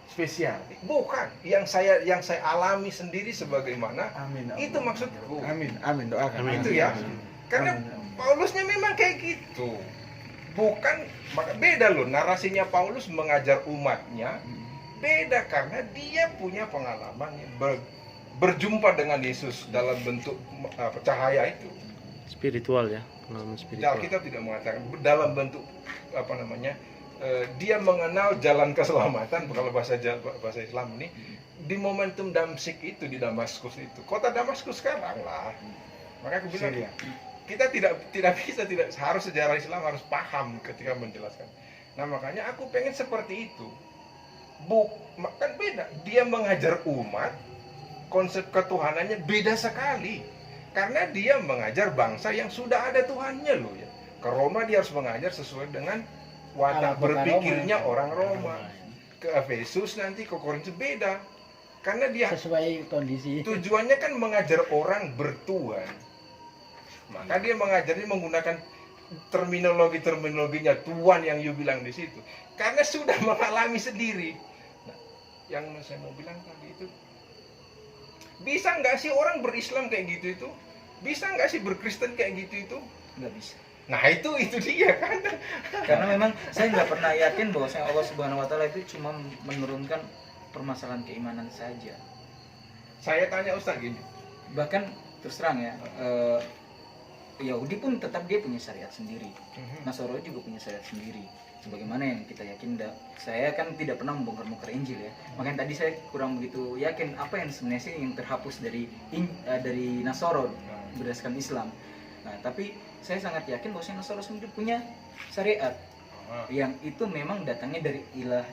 Spesial. bukan yang saya alami sendiri sebagaimana Amin. itu maksudku. Amin. Doakan. Amin. Itu ya. Amin. Karena Amin. Paulusnya memang kayak gitu. Bukan, maka beda loh narasinya Paulus mengajar umatnya. Beda karena dia punya pengalaman yang berjumpa dengan Yesus dalam bentuk cahaya itu. Spiritual ya, pengalaman spiritual. Alkitab tidak mengatakan dalam bentuk apa namanya? Dia mengenal jalan keselamatan kalau bahasa Islam ini di momentum Damsik itu, di Damaskus itu, kota Damaskus sekarang lah. Maka aku bilang Syria. kita tidak harus sejarah Islam harus paham ketika menjelaskan. Nah makanya aku pengen seperti itu. Kan beda. Dia mengajar umat, konsep ketuhanannya beda sekali. Karena dia mengajar bangsa yang sudah ada Tuhannya loh ya. Ke Roma dia harus mengajar sesuai dengan watak berpikirnya orang Roma. Ke Efesus nanti, ke Korintus beda. Karena dia sesuai kondisi. tujuannya kan mengajar orang bertuhan. Maka dia mengajarnya menggunakan terminologinya Tuhan yang you bilang di situ. Karena sudah mengalami sendiri. Nah, yang saya mau bilang tadi itu, bisa nggak sih orang berislam kayak gitu itu? Bisa nggak sih berkristen kayak gitu itu? Nggak bisa. Nah itu dia kan. Karena memang saya nggak pernah yakin bahwa Allah Subhanahu Wa Taala itu cuma menurunkan permasalahan keimanan saja. Saya tanya Ustaz gini. Bahkan terus terang ya, Yahudi pun tetap dia punya syariat sendiri. Nasoro juga punya syariat sendiri. Sebagaimana yang kita yakin, saya kan tidak pernah membongkar-bongkar Injil ya. Makanya tadi saya kurang begitu yakin apa yang sebenarnya sih yang terhapus dari Nasoro berdasarkan Islam. Nah, tapi saya sangat yakin bahwa Nasoro sendiri punya syariat yang itu memang datangnya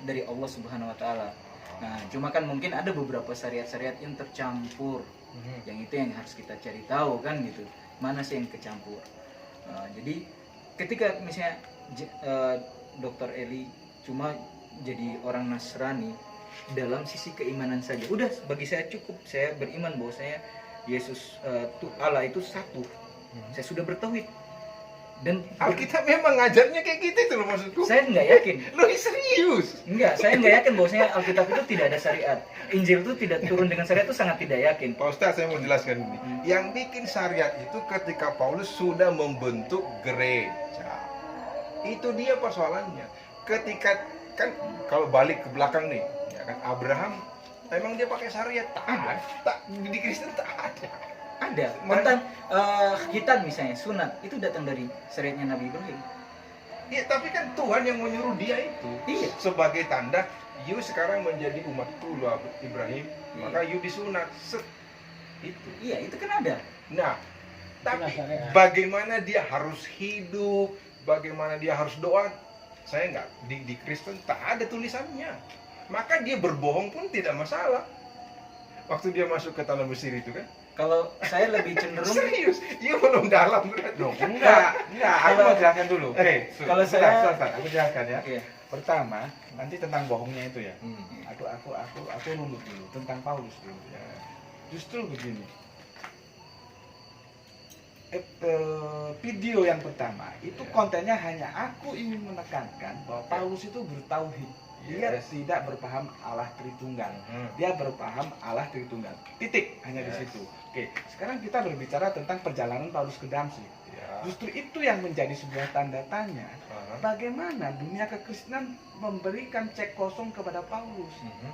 dari Allah Subhanahu Wa Taala. Nah, cuma kan mungkin ada beberapa syariat-syariat yang tercampur. Yang itu yang harus kita cari tahu kan gitu. Mana sih yang kecampur? Jadi ketika misalnya Dr. Eli cuma jadi orang Nasrani dalam sisi keimanan saja, udah bagi saya cukup. Saya beriman bahwa saya Yesus Allah itu satu. Saya sudah bertauhid. Dan Alkitab memang ngajarnya kayak gitu itu loh maksudku. saya nggak yakin. Loh serius? Enggak, saya nggak yakin bahwasanya Alkitab itu tidak ada syariat. Injil itu tidak turun dengan syariat, itu sangat tidak yakin. Pak Ustaz, saya mau jelaskan ini. Yang bikin syariat itu ketika Paulus sudah membentuk gereja. Itu dia persoalannya. Ketika kan kalau balik ke belakang nih, ya kan Abraham emang dia pakai syariat? Tak ada. Di Kristen tak ada. Ada. Tentang khitan misalnya, sunat itu datang dari syariatnya Nabi Ibrahim. Iya, tapi kan Tuhan yang menyuruh dia itu. Iya. Sebagai tanda, you sekarang menjadi umatku loh Ibrahim, Iya. maka you disunat. Itu. Iya, itu kan ada. Nah, tapi syariat. bagaimana dia harus hidup, bagaimana dia harus doa, saya nggak di Kristen tak ada tulisannya. Maka dia berbohong pun tidak masalah. Waktu dia masuk ke tanah Mesir itu kan, Kalau saya lebih cenderung serius, dia belum dalam berarti. Loh, enggak. Aku mau jelaskan dulu. kalau saya- aku jelaskan ya. Oke. Pertama, nanti tentang bohongnya itu ya. Hmm. Aku runut dulu tentang Paulus dulu ya. Justru begini. Video yang pertama itu Ya. kontennya hanya aku ingin menekankan bahwa Paulus itu bertauhid. Dia Yes. tidak berpaham Allah Tritunggal. Hmm. Dia berpaham Allah Tritunggal. Titik, hanya di Yes. situ. Oke, sekarang kita berbicara tentang perjalanan Paulus ke Damsik. Ya. Justru itu yang menjadi sebuah tanda tanya. Aha. Bagaimana dunia kekristenan memberikan cek kosong kepada Paulus? Mhm.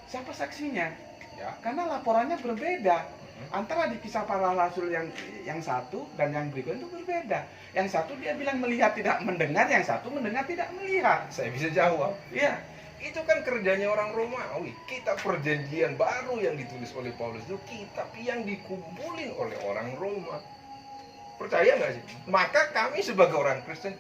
Siapa saksinya? Ya. Karena laporannya berbeda. antara di kisah para rasul yang satu dan yang berikut itu berbeda. Yang satu dia bilang melihat tidak mendengar, yang satu mendengar tidak melihat. Saya bisa jawab. Iya. Itu kan kerjanya orang Romawi. Kitab perjanjian baru yang ditulis oleh Paulus itu kitab yang dikumpulin oleh orang Roma. Percaya nggak sih? Maka kami sebagai orang Kristen,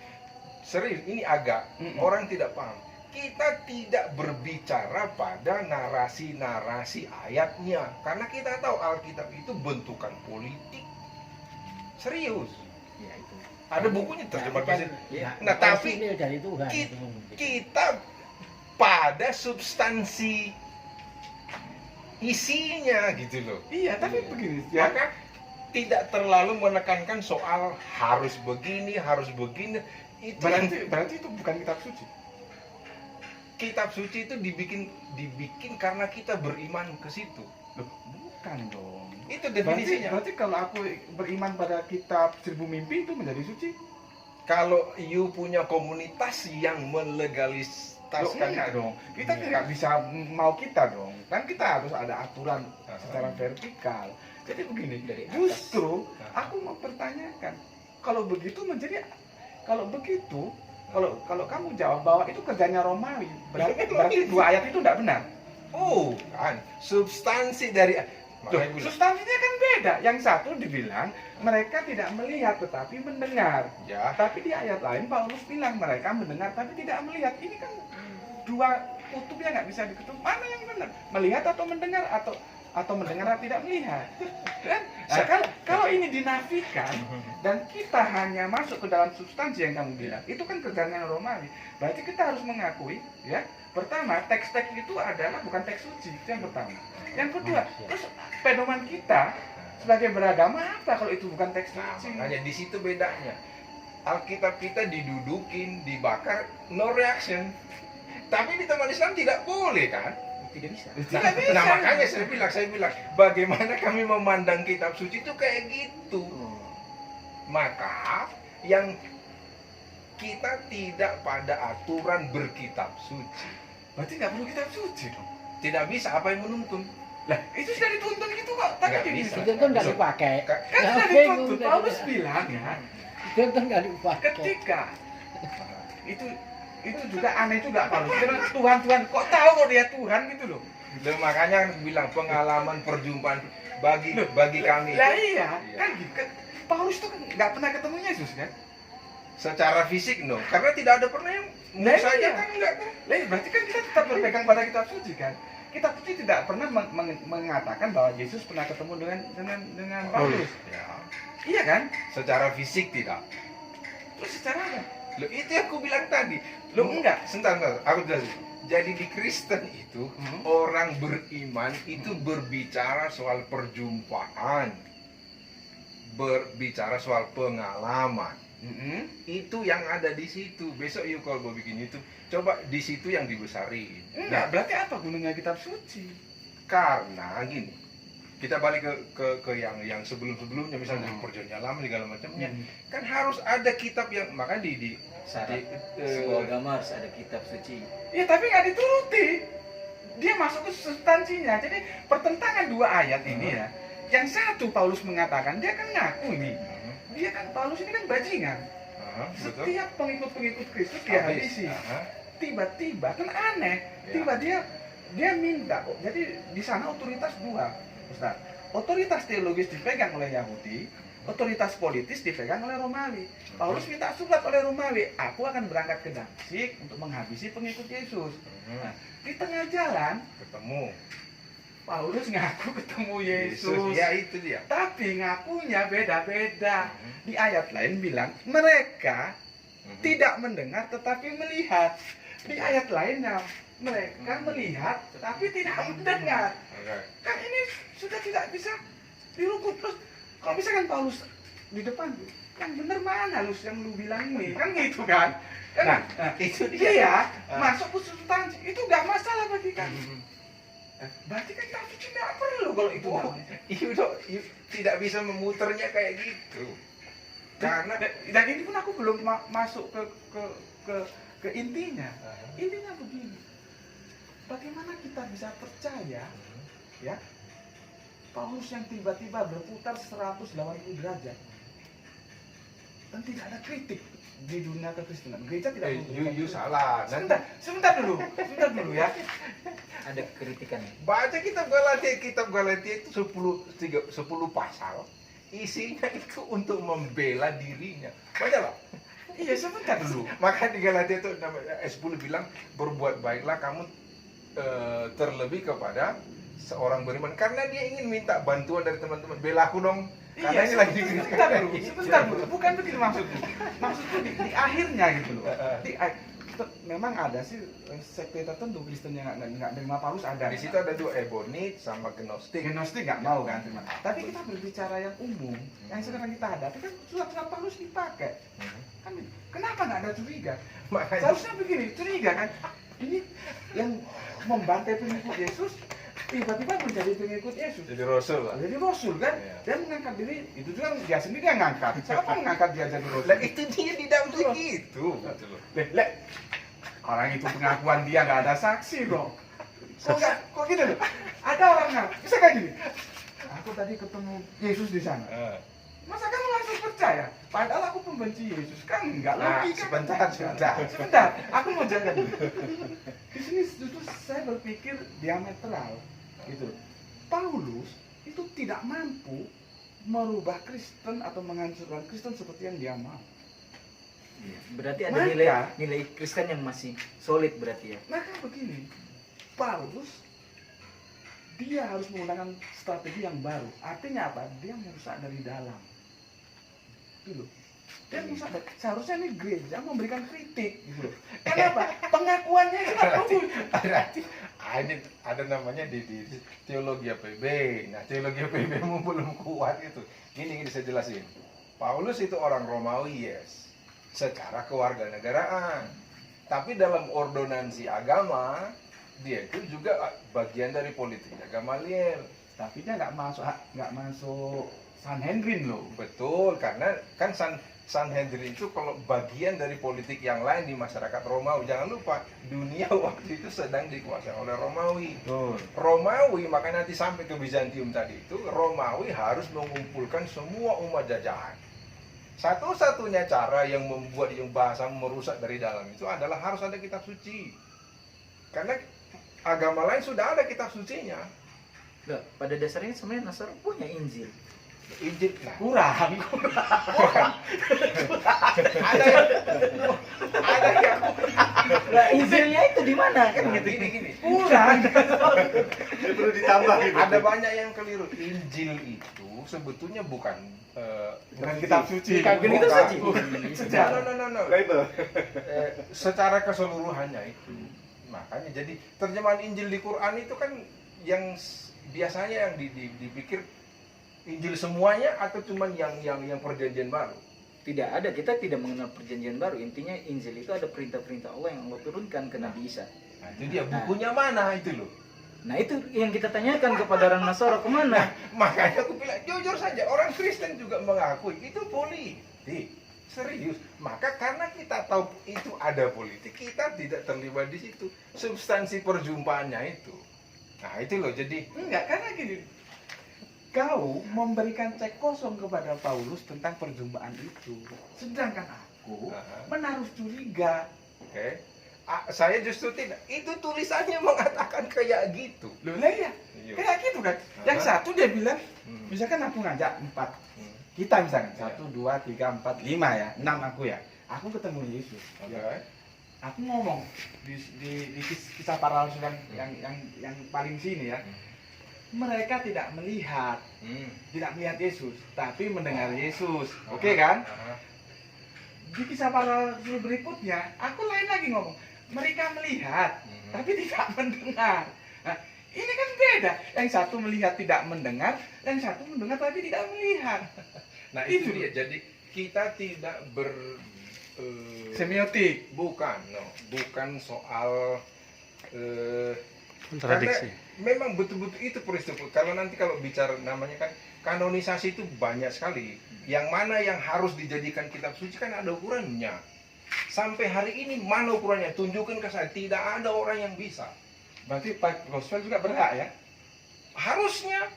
serius, ini agak orang tidak paham. Kita tidak berbicara pada narasi-narasi ayatnya. Karena kita tahu Alkitab itu bentukan politik. Serius. Ya itu. Ada bukunya terjemah bahasa. Ya, Nah, tapi ini dari Tuhan. kita pada substansi isinya gitu loh. Iya, tapi begini ya. Maka tidak terlalu menekankan soal harus begini. Itu Berarti itu bukan kitab suci. kitab suci itu dibikin karena kita beriman ke situ. Loh, bukan dong. Itu definisinya. Berarti kalau aku beriman pada kitab 1000 mimpi itu menjadi suci? Kalau you punya komunitas yang Loh, melegalistaskan enggak dong. Kita Iya. tidak bisa mau kita dong. Kan kita harus ada aturan secara vertikal. Jadi begini, Dari atas. justru aku mau pertanyakan, kalau begitu kalau kamu jawab bahwa itu kerjanya Romawi, berarti dua ayat itu tidak benar. Oh, kan substansi dari Loh, makanya bilang, substansinya kan beda. Yang satu dibilang mereka tidak melihat tetapi mendengar. ya, Tapi di ayat lain Paulus bilang mereka mendengar tapi tidak melihat. Ini kan dua kutub yang nggak bisa diketuk. Mana yang benar? Melihat atau mendengar atau mendengar atau tidak melihat? Kan? Nah, kalau ini dinafikan dan kita hanya masuk ke dalam substansi yang kamu bilang, itu kan kerjanya Romawi. Berarti kita harus mengakui, ya. Pertama, teks-teks itu adalah bukan teks suci. Itu yang pertama. Yang kedua, terus pedoman kita sebagai beragama apa kalau itu bukan teks nah, suci? makanya di situ bedanya. Alkitab kita didudukin, dibakar, no reaction. Tapi di teman Islam tidak boleh kan? Tidak bisa. Tidak bisa. Nah makanya saya bilang, bagaimana kami memandang kitab suci itu kayak gitu. Maka yang kita tidak pada aturan berkitab suci. Berarti nggak perlu kitab suci dong. Tidak bisa, apa yang menuntun? Lah, itu sudah dituntun gitu kok. Tadi Nggak kayak bisa. gitu. Itu kan nggak dipakai. Kan sudah Nggak dituntun. bingung, Paulus tadi. bilang ya, Itu kan nggak dipakai. ketika itu juga aneh juga Paulus. Dia bilang, Tuhan, kok tahu kok dia Tuhan gitu loh. Dan makanya bilang pengalaman perjumpaan bagi kami Lah itu iya, kan gitu. Paulus tuh kan nggak pernah ketemu Yesus kan? secara fisik no, karena tidak ada pernah yang Nah, saja iya. kan enggak kan? Lah, berarti kan kita tetap berpegang pada kitab suci kan? Kitab suci tidak pernah mengatakan bahwa Yesus pernah ketemu dengan Paulus. Ya. Iya kan? Secara fisik tidak. Terus secara apa? Loh, itu yang aku bilang tadi. Loh, enggak. Sebentar, aku jelasin. Jadi di Kristen itu orang beriman itu berbicara soal perjumpaan, berbicara soal pengalaman. Itu yang ada di situ. Besok yuk kalau mau bikin itu, coba di situ yang dibesarin. Enggak, berarti apa gunanya kitab suci? Karena gini, kita balik ke yang sebelumnya misalnya perjanjian lama segala macamnya, kan harus ada kitab yang makanya di Syarat sebuah agama harus ada kitab suci. Iya, tapi nggak dituruti. Dia masuk ke substansinya. Jadi pertentangan dua ayat ini ya. Yang satu Paulus mengatakan, dia kan ngaku ini. Dia kan Paulus ini kan bajingan. betul. Setiap pengikut Kristus dia habisi. Tiba-tiba kan aneh. Tiba dia minta. Jadi di sana otoritas dua, Ustaz. Otoritas teologis dipegang oleh Yahudi, otoritas politis dipegang oleh Romawi. Paulus minta surat oleh Romawi, aku akan berangkat ke Damsyik untuk menghabisi pengikut Yesus. Nah, di tengah jalan Ketemu Paulus ngaku ketemu Yesus. Ya itu dia. Tapi ngakunya beda-beda. Di ayat lain bilang mereka tidak mendengar tetapi melihat. Di ayat lainnya mereka melihat tetapi tidak mendengar. Kan ini sudah tidak bisa dirukut. Terus kalau misalkan Paulus di depan, yang bener mana lu yang lu bilang ini? Kan gitu kan? Kan itu dia ya, masuk ke substansi itu nggak masalah bagi kami. Berarti kan kitab suci nggak perlu kalau itu namanya. Tidak bisa memutarnya kayak gitu. Karena Dan ini pun aku belum masuk ke intinya. Intinya begini. Bagaimana kita bisa percaya ya Paulus yang tiba-tiba berputar 180 derajat dan tidak ada kritik di dunia kekristenan. Gereja tidak You salah. Nanti sebentar dulu ya. Ada kritikan. baca kitab Galatia itu 10 pasal. Isinya itu untuk membela dirinya. Bacalah. Iya, sebentar dulu. Maka di Galatia itu ayat 10 bilang, berbuat baiklah kamu terlebih kepada seorang beriman, karena dia ingin minta bantuan dari teman-teman. Bela aku dong. Karena ini lagi sebentar dulu. Bukan begitu maksudku. Maksudku di akhirnya gitu loh. Memang ada sih sekte tertentu Kristen yang nggak terima Paulus ada. Di situ ada dua, Ebonit sama Gnostik. Gnostik nggak mau kan terima. Tapi kita berbicara yang umum, yang sekarang kita hadapi kan surat-surat Paulus dipakai. Kan kenapa nggak ada curiga? Makanya Seharusnya begini, curiga kan? Ini yang membantai pengikut Yesus tiba-tiba menjadi pengikut Yesus. jadi rasul lah. Jadi rasul kan? Iya. Dia mengangkat diri, itu juga dia sendiri yang ngangkat. Siapa mengangkat dia jadi rasul? Lah itu dia tidak begitu. Lek, orang itu pengakuan dia nggak ada saksi dong. Kok gitu loh? Ada orang nggak bisa kayak gini. Aku tadi ketemu Yesus di sana. Masa kamu langsung percaya? Padahal aku pembenci Yesus kan nggak Nah, logika. sebentar. Aku mau jaga dulu. Di sini justru saya berpikir diametral, gitu. Paulus itu tidak mampu merubah Kristen atau menghancurkan Kristen seperti yang dia mau. Berarti ada Maka- nilai Kristen yang masih solid berarti ya. Maka begini, Paulus dia harus menggunakan strategi yang baru. Artinya apa? Dia merusak dari dalam. Gitu. Dia merusak dari, seharusnya ini gereja memberikan kritik gitu loh. Kenapa? Pengakuannya kita tunggu. Berarti ini ada namanya di teologi APB. Nah, teologi APB belum kuat itu. Gini saya jelasin. Paulus itu orang Romawi, yes, secara kewarganegaraan. Tapi dalam ordonansi agama, dia itu juga bagian dari politiknya Gamaliel. Tapi dia nggak masuk Sanhedrin loh. Betul, karena kan Sanhedrin itu kalau bagian dari politik yang lain di masyarakat Romawi. Jangan lupa, dunia waktu itu sedang dikuasai oleh Romawi. Betul. Romawi, makanya nanti sampai ke Bizantium tadi itu, Romawi harus mengumpulkan semua umat jajahan. Satu-satunya cara yang membuat yang bahasa merusak dari dalam itu adalah harus ada kitab suci. Karena agama lain sudah ada kitab sucinya. Loh, pada dasarnya sebenarnya Nasrani punya Injil. Injil, nah, Kurang. ada yang Lah Injilnya itu di mana kan nah, gitu. gini. Kurang. Perlu ditambah gitu. Ada banyak yang keliru. Injil itu sebetulnya bukan Bukan kitab suci. Bukan kitab suci. Sejarah. No. Bible. Secara keseluruhannya itu. Makanya jadi terjemahan Injil di Quran itu kan yang biasanya yang dipikir Injil semuanya atau cuman yang perjanjian baru. Tidak ada, kita tidak mengenal perjanjian baru. Intinya Injil itu ada perintah-perintah Allah yang Allah turunkan ke Nabi Isa. Nah, itu dia bukunya mana itu loh. Nah itu yang kita tanyakan kepada orang Nasara kemana? Makanya aku bilang jujur saja, orang Kristen juga mengakui itu politik. Serius. Maka karena kita tahu itu ada politik, kita tidak terlibat di situ. Substansi perjumpaannya itu. Nah, itu loh. Jadi Enggak, karena gini. Kau memberikan cek kosong kepada Paulus tentang perjumpaan itu. Sedangkan aku menaruh curiga. oke. Saya justru tidak. Itu tulisannya mengatakan kayak gitu. Loh lah ya, kayak gitu kan. Yang satu dia bilang, misalkan aku ngajak 4. Kita misalkan 1, 2, 3, 4, 5 ya, 6 aku ya. Aku ketemu Yesus. Oke. Ya. Aku ngomong di kisah para rasul yang paling sini ya. Mereka tidak melihat Yesus, tapi mendengar Yesus. Oke kan? Di kisah para rasul berikutnya, aku lain lagi ngomong. Mereka melihat, tapi tidak mendengar. Nah, ini kan beda. Yang satu melihat tidak mendengar, yang satu mendengar tapi tidak melihat. Nah, itu Itu. dia. Jadi kita tidak Semiotik. bukan soal Kontradiksi. karena memang betul-betul itu peristiwa. Kalau nanti kalau bicara namanya kan kanonisasi itu banyak sekali. Yang mana yang harus dijadikan kitab suci kan ada ukurannya. Sampai hari ini mana ukurannya? Tunjukkan ke saya. Tidak ada orang yang bisa. Berarti Pak Roswell juga berhak ya? Harusnya.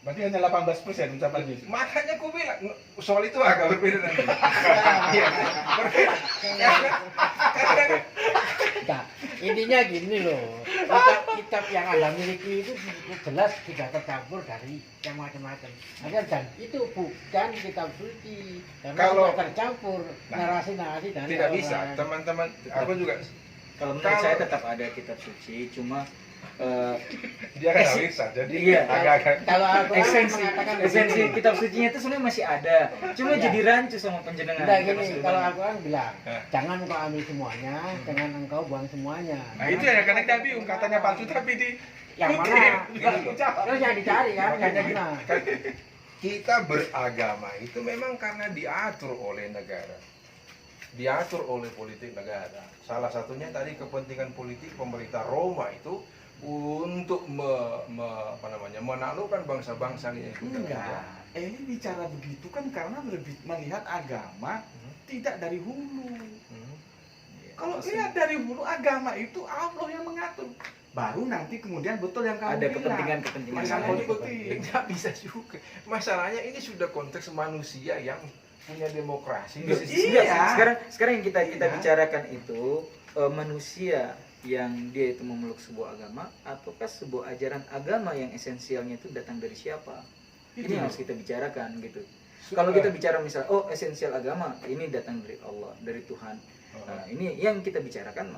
Berarti hanya 18% ucapannya itu. Makanya aku bilang soal itu agak berbeda nanti. Iya, berbeda. Nah, intinya gini loh, kitab yang Anda miliki itu jelas tidak tercampur dari yang macam-macam. Dan itu bukan kitab suci, karena Kalau- tidak tercampur narasi-narasi dari Tidak orang bisa, lain. teman-teman. Aku juga Kalau menurut Kalau- saya tetap ada kitab suci, cuma dia kan bisa. Jadi Iya. agak-agak Kalau Al-Quran esensi mengatakan esensi begini. kitab sucinya itu sebenarnya masih ada, cuma Iya. jadi rancu sama penjenengan. Enggak Karena gini, sudah kalau banyak. Al-Quran bilang, Hah? jangan engkau ambil semuanya, jangan engkau buang semuanya. Nah itu ya karena kita bingung katanya palsu tapi di Yang kutip. mana? Lah, ucapan. Terus yang dicari kan, yang Makanya mana? kan kita beragama itu memang karena diatur oleh negara, diatur oleh politik negara. Salah satunya tadi kepentingan politik pemerintah Roma itu untuk menaklukkan bangsa-bangsa yang ikut dengan dia. Enggak. Ini bicara begitu kan karena melihat agama tidak dari hulu. Hmm. Kalau lihat dari hulu agama itu Allah yang mengatur. Baru nanti kemudian betul yang kamu Ada bilang. kepentingan-kepentingan Masalah lain. politik. Nggak bisa juga. Masalahnya ini sudah konteks manusia yang punya demokrasi. Enggak, Iya. sekarang yang kita Iya. bicarakan itu manusia yang dia itu memeluk sebuah agama ataukah sebuah ajaran agama yang esensialnya itu datang dari siapa? Itu Ini yang loh. harus kita bicarakan gitu. Kalau kita bicara misal, oh esensial agama ini datang dari Allah, dari Tuhan. Nah, ini yang kita bicarakan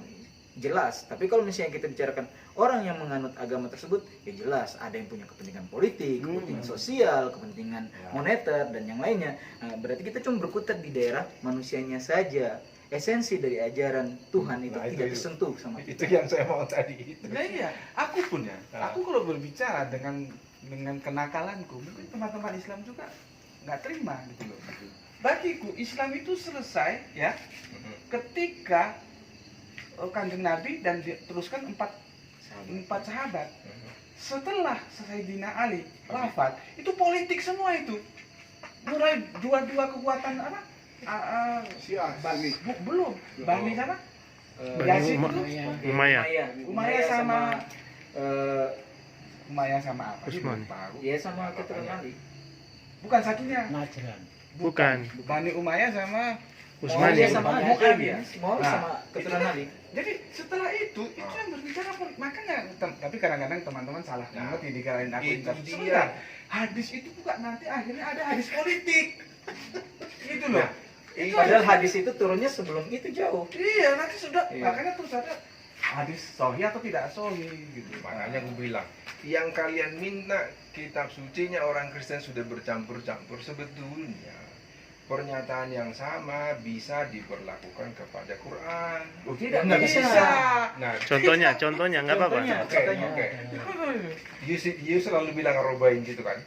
jelas. Tapi kalau misalnya kita bicarakan orang yang menganut agama tersebut, ya jelas ada yang punya kepentingan politik, kepentingan sosial, kepentingan moneter dan yang lainnya. Nah, berarti kita cuma berkutat di daerah manusianya saja. Esensi dari ajaran Tuhan itu Nah, tidak itu- tersentuh sama Itu kita. yang saya mau tadi itu. Nah iya, aku pun ya. Ah. Aku kalau berbicara dengan kenakalanku, mungkin teman-teman Islam juga nggak terima gitu loh. Bagiku Islam itu selesai ya ketika Kanjeng Nabi dan diteruskan empat sahabat. Setelah Sayyidina Ali wafat, itu politik semua itu. Mulai dua kekuatan apa? Belum. Bani sama? Yazid Uma- itu Umayyah. Umayyah sama eh, Umayyah sama apa? Utsman. Tahu. ya sama keturunan Ali. Bukan satunya. Najran. Bukan. Bani Umayyah sama Utsman. Dia sama Muawiyah. Muawiyah sama keturunan Ali. Jadi setelah itu yang berbicara politik. Makanya tapi kadang-kadang teman-teman salah Nah, mengerti dikirain aku itu intervensi. dia. Sebentar. Hadis itu bukan nanti akhirnya ada hadis politik. Gitu loh. Itu Padahal hadis itu turunnya sebelum itu jauh. Iya, nanti sudah Iya. makanya terus ada hadis sahih atau tidak sahih gitu. Makanya aku bilang, yang kalian minta kitab sucinya orang Kristen sudah bercampur-campur. Sebetulnya pernyataan yang sama bisa diberlakukan kepada Quran. Oh, tidak Nggak bisa. bisa. Nah, Contohnya nggak apa-apa. Contohnya. oke. You selalu bilang Arobain gitu kan?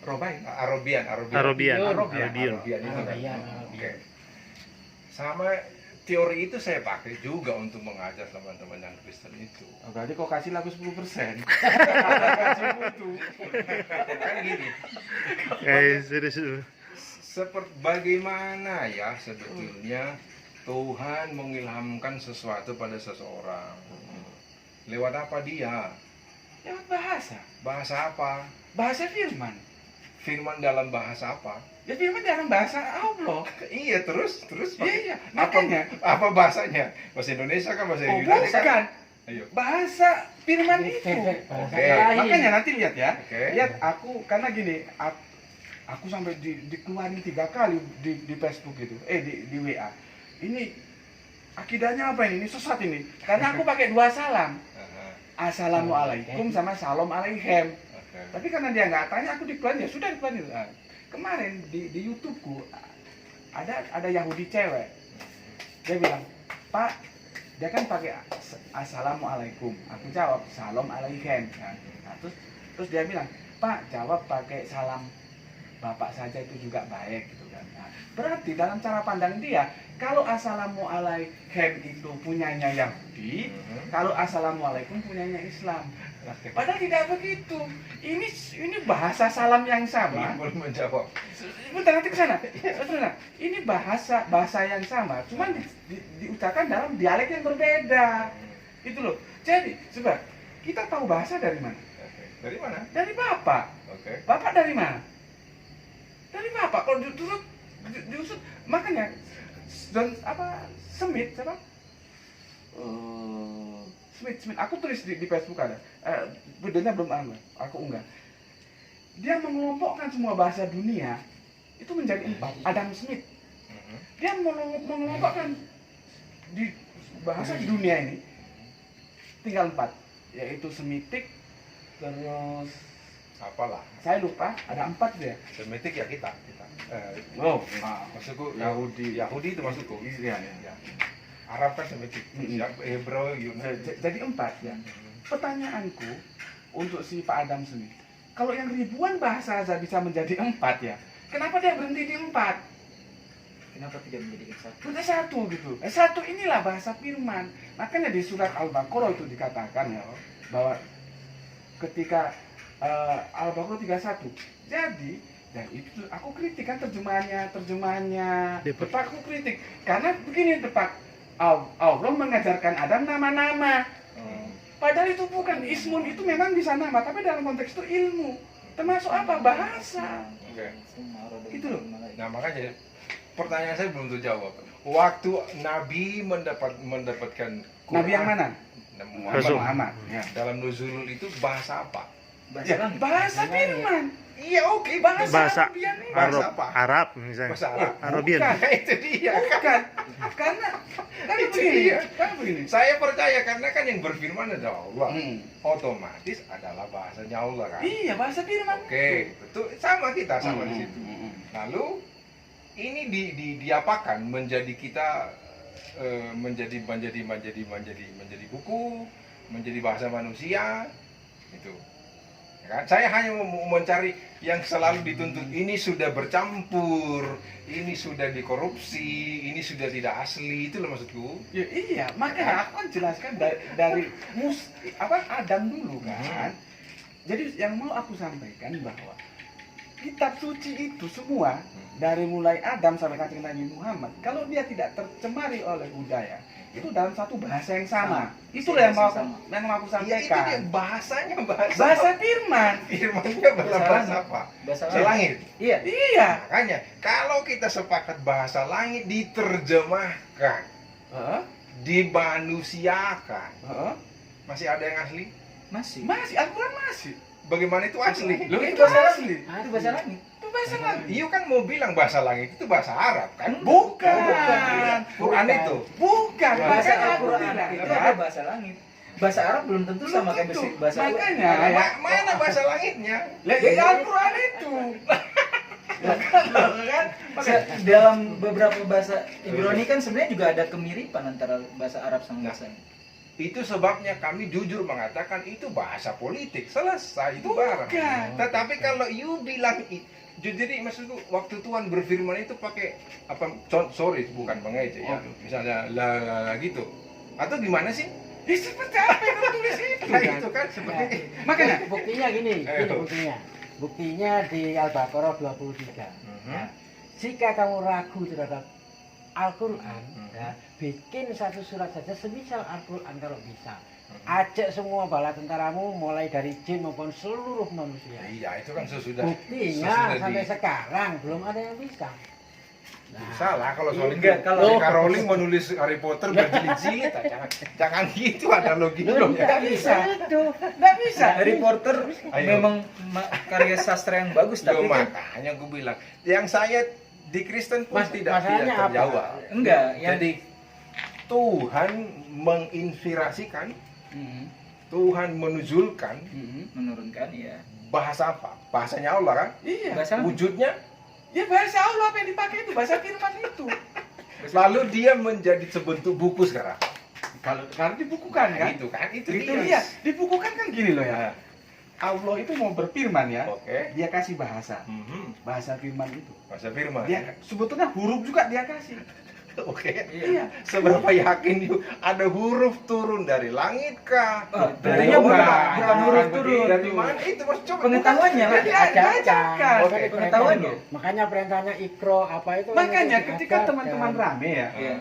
Robain. Arabian. Arabian. Arabian. Arabian. Itu kan? Arabian. Oke. Sama teori itu saya pakai juga untuk mengajar teman-teman yang Kristen itu. Oh, berarti kok kasih lagu 10%. Kasih mutu. Kan gini, Serius. seperti bagaimana ya sebetulnya Tuhan mengilhamkan sesuatu pada seseorang. Lewat apa dia? Lewat bahasa. Bahasa apa? Bahasa firman. Firman dalam bahasa apa? Ya firman dalam bahasa Allah. Iya, terus Iya, apa makanya. apa bahasanya? Bahasa Indonesia kan bahasa Oh, Yunani kan? bukan. Ayo. Bahasa firman itu. Bahasa Oke. lain. Makanya nanti lihat ya. Oke. Lihat aku karena gini, aku sampai dikeluarin 3 kali di Facebook itu, di WA. Ini akidahnya apa ini? Ini sesat ini. Karena aku pakai 2 salam. Aha, Assalamualaikum sama salam alaikum. oke. Tapi karena dia nggak tanya, aku dikeluarin ya sudah dikeluarin. Nah, kemarin di YouTubeku ada Yahudi cewek. Dia bilang, Pak, dia kan pakai assalamualaikum. Aku jawab salam alaikum. Nah, terus dia bilang, Pak, jawab pakai salam bapak saja itu juga baik gitu kan. Nah, berarti dalam cara pandang dia, kalau assalamualaikum itu punyanya Yahudi, kalau assalamualaikum punyanya Islam. Padahal tidak begitu. Ini bahasa salam yang sama. Belum menjawab. Bentar nanti ke sana. Sebentar. Ini bahasa yang sama, cuman diucapkan dalam dialek yang berbeda. Itu loh. Jadi, coba kita tahu bahasa dari mana? Dari mana? Dari Bapak. Oke. Bapak dari mana? Dari Bapak. Kalau diusut makanya John apa Smith siapa? Smith. Aku tulis di Facebook ada. Videonya belum ada. Aku unggah. Dia mengelompokkan semua bahasa dunia itu menjadi 4. Adam Smith. Dia mengelompokkan di bahasa di dunia ini tinggal 4, yaitu Semitik, terus Apalah. saya lupa ada 4 dia. Semitik ya kita. Oh, Maksudku Yahudi itu maksudku. iya ya. Ya. Arab kan Semitik. Mm-mm. Hebrau, Yunani. Jadi 4 ya. Pertanyaanku untuk si Pak Adam Smith, kalau yang ribuan bahasa saja bisa menjadi 4 ya, kenapa dia berhenti di 4? Kenapa tidak menjadikan satu? Udah 1 gitu. 1 inilah bahasa firman. Makanya di surat Al-Baqarah itu dikatakan ya bahwa ketika Al-Baqarah 31. Jadi dan itu aku kritik kan terjemahannya Depak aku kritik karena begini Depak, Allah mengajarkan Adam nama-nama. Padahal itu bukan ismun, itu memang bisa nama, tapi dalam konteks itu ilmu. Termasuk apa? Bahasa. Oke. Gitu loh. Nah makanya pertanyaan saya belum terjawab. Waktu Nabi mendapatkan Quran, Nabi yang mana? Rasul. Muhammad. Ya. dalam nuzulul itu bahasa apa? Bahasa firman. Iya oke, Bahasa Arabian ini. Bahasa Arab, apa? Arab misalnya. Bahasa Arab. Arabian. Bukan. Itu dia. Bukan. Karena Itu begini. dia. Kan begini. Saya percaya karena kan yang berfirman adalah Allah. Hmm. Otomatis adalah bahasanya Allah kan. Iya, bahasa firman. Oke, betul. Sama kita sama di situ. Lalu ini diapakan menjadi kita menjadi buku, menjadi bahasa manusia itu. Ya kan? Saya hanya mau mencari yang selalu dituntut ini sudah bercampur, ini sudah dikorupsi, ini sudah tidak asli, itu loh maksudku. Ya, iya, makanya aku kan jelaskan dari Adam dulu kan. Jadi yang mau aku sampaikan bahwa kitab suci itu semua dari mulai Adam sampai kanjeng Nabi Muhammad, kalau dia tidak tercemari oleh budaya, itu dalam satu bahasa yang sama. Itulah yang mau aku Iya itu dia sampaikan. bahasanya Bahasa firman. firmannya bahasa apa? Bahasa Bahasa langit. Iya. Iya. Makanya kalau kita sepakat bahasa langit diterjemahkan, Heeh. dimanusiakan, Heeh. masih ada yang asli? Masih. Masih Al-Quran masih. Bagaimana itu asli? Loh, Itu itu bahasa asli. Itu bahasa langit. Itu bahasa langit. Iya kan mau bilang bahasa langit itu bahasa Arab kan? Bukan. Quran itu. Bukan. Bahasa Makanya aku Al-Quran bilang, itu ya. ada bahasa langit. Bahasa Arab belum tentu Belum sama kayak tentu. bahasa Makanya, Arab. Mana bahasa langitnya? Lah, ya Al-Quran itu. Kan? Dalam beberapa bahasa Ibrani kan sebenarnya juga ada kemiripan antara bahasa Arab sama bahasa Itu sebabnya kami jujur mengatakan itu bahasa politik. Selesai itu barang. Bukan. Tetapi kalau you bilang jadi maksudku waktu Tuhan berfirman itu pakai apa? Sorry bukan mengejek ya. Misalnya la gitu. Atau gimana sih? Ya seperti apa yang tulis itu Nah, kan? itu kan seperti Makanya Buktinya gini Ayo. buktinya. Buktinya di Al-Baqarah 23. Ya. Jika kamu ragu terhadap Al-Quran, ya, bikin satu surat saja semisal Al-Quran kalau bisa. Ajak semua bala tentaramu mulai dari jin maupun seluruh manusia. Iya, itu kan sesudah Buktinya sampai sekarang belum ada yang bisa. salah kalau soal itu. Enggak, kalau- J.K. Rowling menulis Harry Potter berjilid-jilid, jangan gitu ada logika Belum dong ya. nggak bisa. Nggak bisa. Harry Potter Ayo. memang karya sastra yang bagus Loh, tapi kan makanya gue bilang, yang saya di Kristen pun tidak masalahnya apa? terjawab. enggak yang Jadi Tuhan menginspirasikan, Tuhan menuzulkan menurunkan ya bahasa apa? Bahasanya Allah kan? Iya. bahasa Wujudnya, Ya bahasa Allah apa yang dipakai itu bahasa firman itu. lalu dia menjadi sebentuk buku sekarang. Kalau dibukukan kan? Itu kan, itu Itu dia. dia. Dibukukan kan gini loh ya. Allah itu mau berfirman ya. Oke. Dia kasih bahasa. Mhm. Bahasa firman itu. Bahasa firman. Dia sebetulnya huruf juga dia kasih. Oke. Iya. Seberapa yakin you ada huruf turun dari langit kah? Oh, Dari tentunya bawah? bukan huruf turun. Dari mana? Itu mas coba. pengetahuannya lah Jadi diajarkan. Diajarkan. Oke. Pengetahuannya. Makanya perintahnya ikro apa itu. Makanya kan ketika diajarkan. teman-teman rame ya. Iya.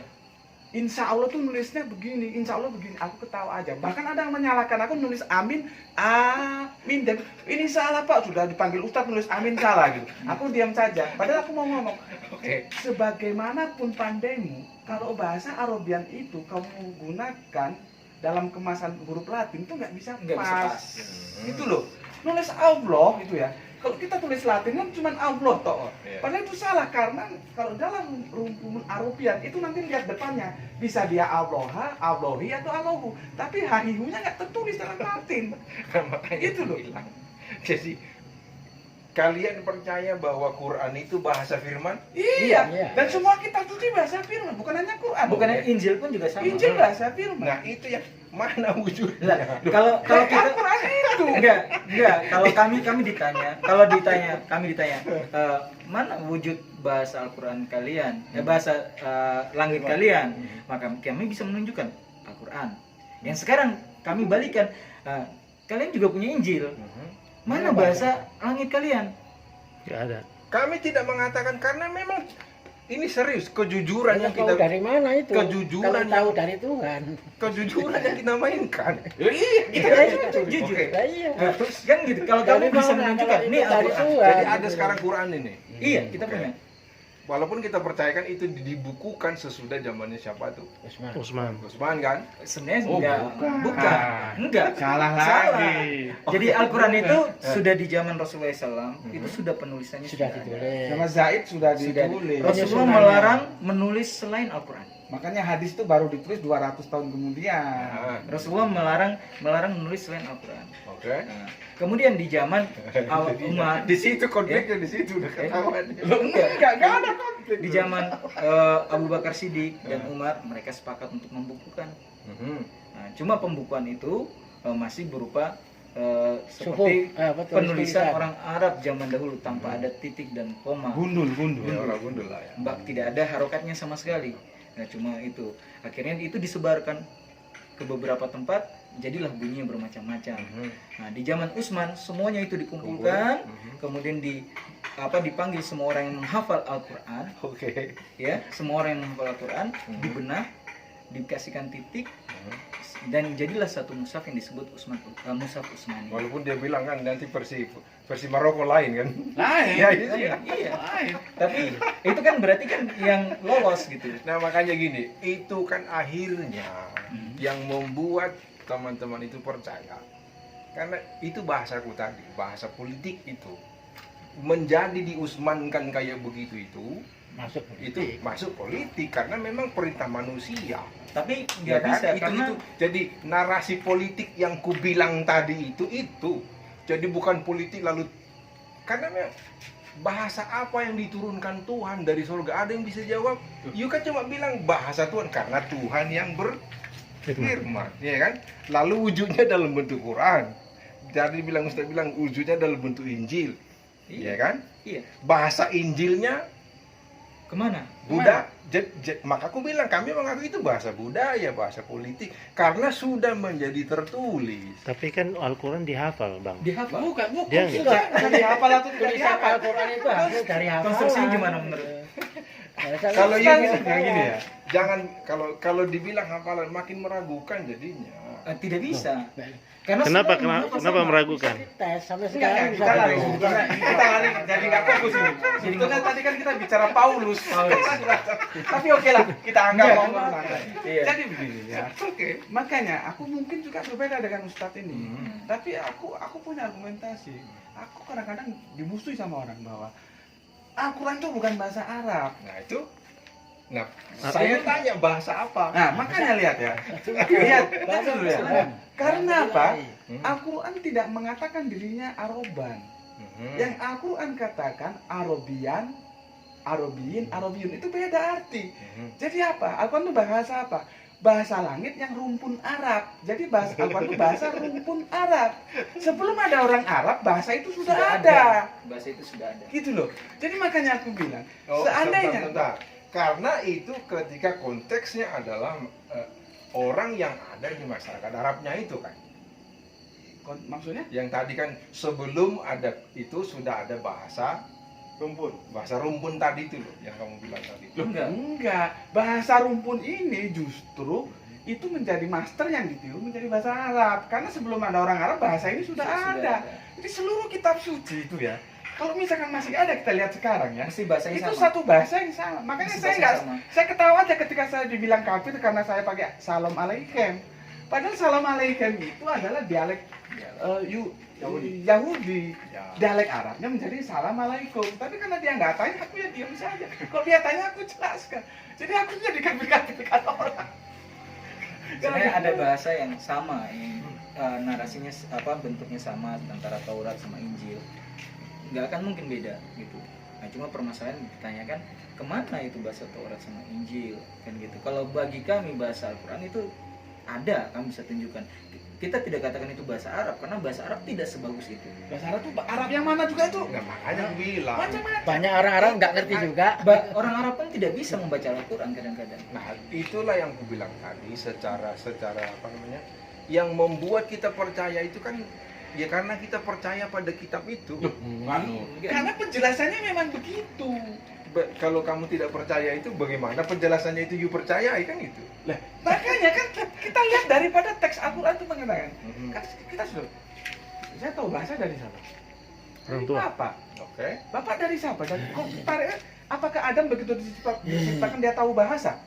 insya Allah tuh nulisnya begini, insya Allah begini, aku ketawa aja. Bahkan ada yang menyalahkan aku nulis amin, amin, dan ini salah Pak, sudah dipanggil Ustadz nulis amin salah gitu. Aku diam saja, padahal aku mau ngomong, Oke. sebagaimanapun pandaimu, kalau bahasa Arabian itu kamu gunakan dalam kemasan huruf Latin itu nggak bisa Nggak bisa pas. pas. Itu loh, nulis Allah itu ya. Kalau kita tulis Latin kan cuma Allah toh. Iya. Padahal itu salah karena kalau dalam rumpun Arabian itu nanti lihat depannya bisa dia Allah, Allahi atau Allahu, tapi hahihunya nggak tertulis dalam Latin. Makanya Itu loh. bilang. Jadi kalian percaya bahwa Quran itu bahasa firman? Iya. Iya. Dan semua kitab suci bahasa firman, bukan hanya Quran. Bukannya Injil pun juga sama. Injil bahasa firman. Nah, itu yang mana wujudnya? Lah, kalau kita Al-Quran itu. enggak, kalau kami ditanya, kami ditanya, mana wujud bahasa Al-Qur'an kalian, bahasa langit kalian, maka kami bisa menunjukkan Al-Qur'an. Yang sekarang kami balikan, kalian juga punya Injil. Mana bahasa langit kalian? Nggak ada. Kami tidak mengatakan karena memang ini serius kejujuran Kita yang tahu kita dari mana itu? kejujuran Kalau tahu yang- dari Tuhan. kejujuran yang kita mainkan. Iya, Kita jujur. Oke. Lah iya. Nah, kan gitu. Kalau kamu Dari bisa mana? menunjukkan Kalau ini itu dari Al-Qur'an. Tuhan. Jadi ada sekarang Quran ini. Iya, kita Oke. punya. Walaupun kita percayakan itu dibukukan sesudah zamannya siapa tuh? Usman. Usman. Utsman kan? Sebenarnya Oh, enggak, bukan. enggak. Salah Salah. lagi. Jadi Al-Quran itu sudah di zaman Rasulullah SAW, itu sudah penulisannya Sudah ada. ditulis. Sama Zaid sudah Sudah. ditulis. Rasulullah Penyusunannya. melarang menulis selain Al-Quran. Makanya hadis itu baru ditulis 200 tahun kemudian. Nah, Rasulullah melarang menulis selain Al-Quran. oke. Nah, kemudian di zaman Umar, Di situ konfliknya di situ udah ketahuan. Enggak ada konflik. di zaman Abu Bakar Siddiq dan Umar, mereka sepakat untuk membukukan. Mhm. Nah, cuma pembukuan itu masih berupa Suku, seperti betul, penulisan tulisan. orang Arab zaman dahulu tanpa ada titik dan koma. Gundul. Ya orang gundul lah ya. Mbak, tidak ada harokatnya sama sekali. Nah, cuma itu. Akhirnya itu disebarkan ke beberapa tempat, jadilah bunyinya bermacam-macam. Mhm. Nah, di zaman Utsman semuanya itu dikumpulkan, Mhm. kemudian dipanggil semua orang yang menghafal Al-Qur'an, Oke. ya, semua orang yang menghafal Al-Qur'an dibenah, dikasihkan titik, dan jadilah satu mushaf yang disebut mushaf Utsmani. Walaupun dia bilang kan nanti versi Maroko lain kan. Lain. Ya, iya. Iya. Tapi itu kan berarti kan yang lolos gitu. Nah makanya gini, itu kan akhirnya yang membuat teman-teman itu percaya. Karena itu bahasaku tadi, bahasa politik itu menjadi diusmankan kayak begitu Masuk itu masuk politik karena memang perintah manusia. Tapi Ya nggak kan? bisa karena itu. Jadi narasi politik yang kubilang tadi itu. Jadi bukan politik lalu karena memang bahasa apa yang diturunkan Tuhan dari surga, ada yang bisa jawab? You kan cuma bilang bahasa Tuhan karena Tuhan yang berfirman, ya kan? Lalu wujudnya dalam bentuk Quran. Jadi Ustaz bilang wujudnya dalam bentuk Injil, ya kan? Iya. Bahasa Injilnya Kemana? Buddha, maka aku bilang kami mengaku itu bahasa budaya, bahasa politik karena sudah menjadi tertulis. Tapi kan Al-Quran dihafal, Bang. Dihafal. Bukan. Dia Enggak, Bukan dihafal atau tidak tulisan dihafal. Al-Quran itu hasil dari hafalan. Konstruksinya gimana menurut? Kalau Kan ini kayak gini ya. jangan kalau dibilang hafalan makin meragukan jadinya. Tidak bisa. Karena Kenapa semua menghafal kenapa sama. meragukan? Tes sampai Enggak, sekarang kita lari. bisa. Kita lari jadi nggak fokus ini. Sebetulnya tadi kan kita bicara Paulus. Tapi oke lah, kita anggap Enggak. ngomong santai. Iya. Jadi begini ya. Oke. Makanya aku mungkin juga berbeda dengan Ustadz ini. Tapi aku punya argumentasi. Aku kadang-kadang dimusuhi sama orang bahwa Al-Quran itu bukan bahasa Arab. Nah itu. Nah saya tanya bahasa apa? Nah, makanya lihat ya. Lihat dulu ya. Karena apa? Al-Quran tidak mengatakan dirinya Aroban. Yang Al-Quran katakan Arabian, Arabiyun itu beda arti. Jadi apa? Al-Quran itu bahasa apa? Bahasa langit yang rumpun Arab. Jadi bahasa Al-Quran itu bahasa rumpun Arab. Sebelum ada orang Arab, bahasa itu sudah ada. Bahasa itu sudah ada. Gitu loh. Jadi makanya aku bilang, Oh, seandainya sebentar. Karena itu ketika konteksnya adalah orang yang ada di masyarakat Arabnya itu kan. maksudnya Yang tadi kan sebelum ada itu sudah ada bahasa Rumpun. Bahasa rumpun tadi itu loh yang kamu bilang tadi. Loh, Enggak. enggak. Bahasa rumpun ini justru itu menjadi master yang ditiru menjadi bahasa Arab. Karena sebelum ada orang Arab bahasa ini sudah ada. Jadi seluruh kitab suci itu ya. Kalau misalkan masih ada kita lihat sekarang ya. Mesti bahasanya Itu sama. satu bahasa yang sama. Makanya Mesti saya bahasa nggak, sama. saya ketawa aja ketika saya dibilang kafir karena saya pakai salam alaikum. Padahal salam alaikum itu adalah dialek Yahudi. Ya. Dialek Arabnya menjadi salam alaikum. Tapi karena dia nggak tanya, aku ya diam saja. Kalau dia tanya, aku jelaskan. Jadi aku jadi kafir-kafirkan orang. Sebenarnya ada bahasa yang sama, yang narasinya bentuknya sama antara Taurat sama Injil. Nggak akan mungkin beda gitu. Nah cuma permasalahan ditanyakan kemana itu bahasa Taurat sama Injil kan gitu. Kalau bagi kami bahasa Al-Quran itu ada, kami bisa tunjukkan. Kita tidak katakan itu bahasa Arab karena bahasa Arab tidak sebagus itu. Bahasa Arab tuh Arab yang mana juga itu? Nggak, makanya aku bilang. Macam-macam. Banyak orang-orang nggak ngerti juga. Orang Arab pun tidak bisa membaca Al-Quran kadang-kadang. Nah, itulah yang aku bilang tadi secara apa namanya? Yang membuat kita percaya itu kan ya karena kita percaya pada kitab itu. Karena penjelasannya memang begitu. Kalau kamu tidak percaya itu bagaimana penjelasannya itu you percayai kan itu. Lah, makanya kan kita lihat daripada teks Al-Quran itu mengatakan, kan kita sudah, saya tahu bahasa dari siapa? Orang Dari tua. Bapak. Oke. Bapak dari siapa? Dan kok apakah Adam begitu diciptakan dia tahu bahasa?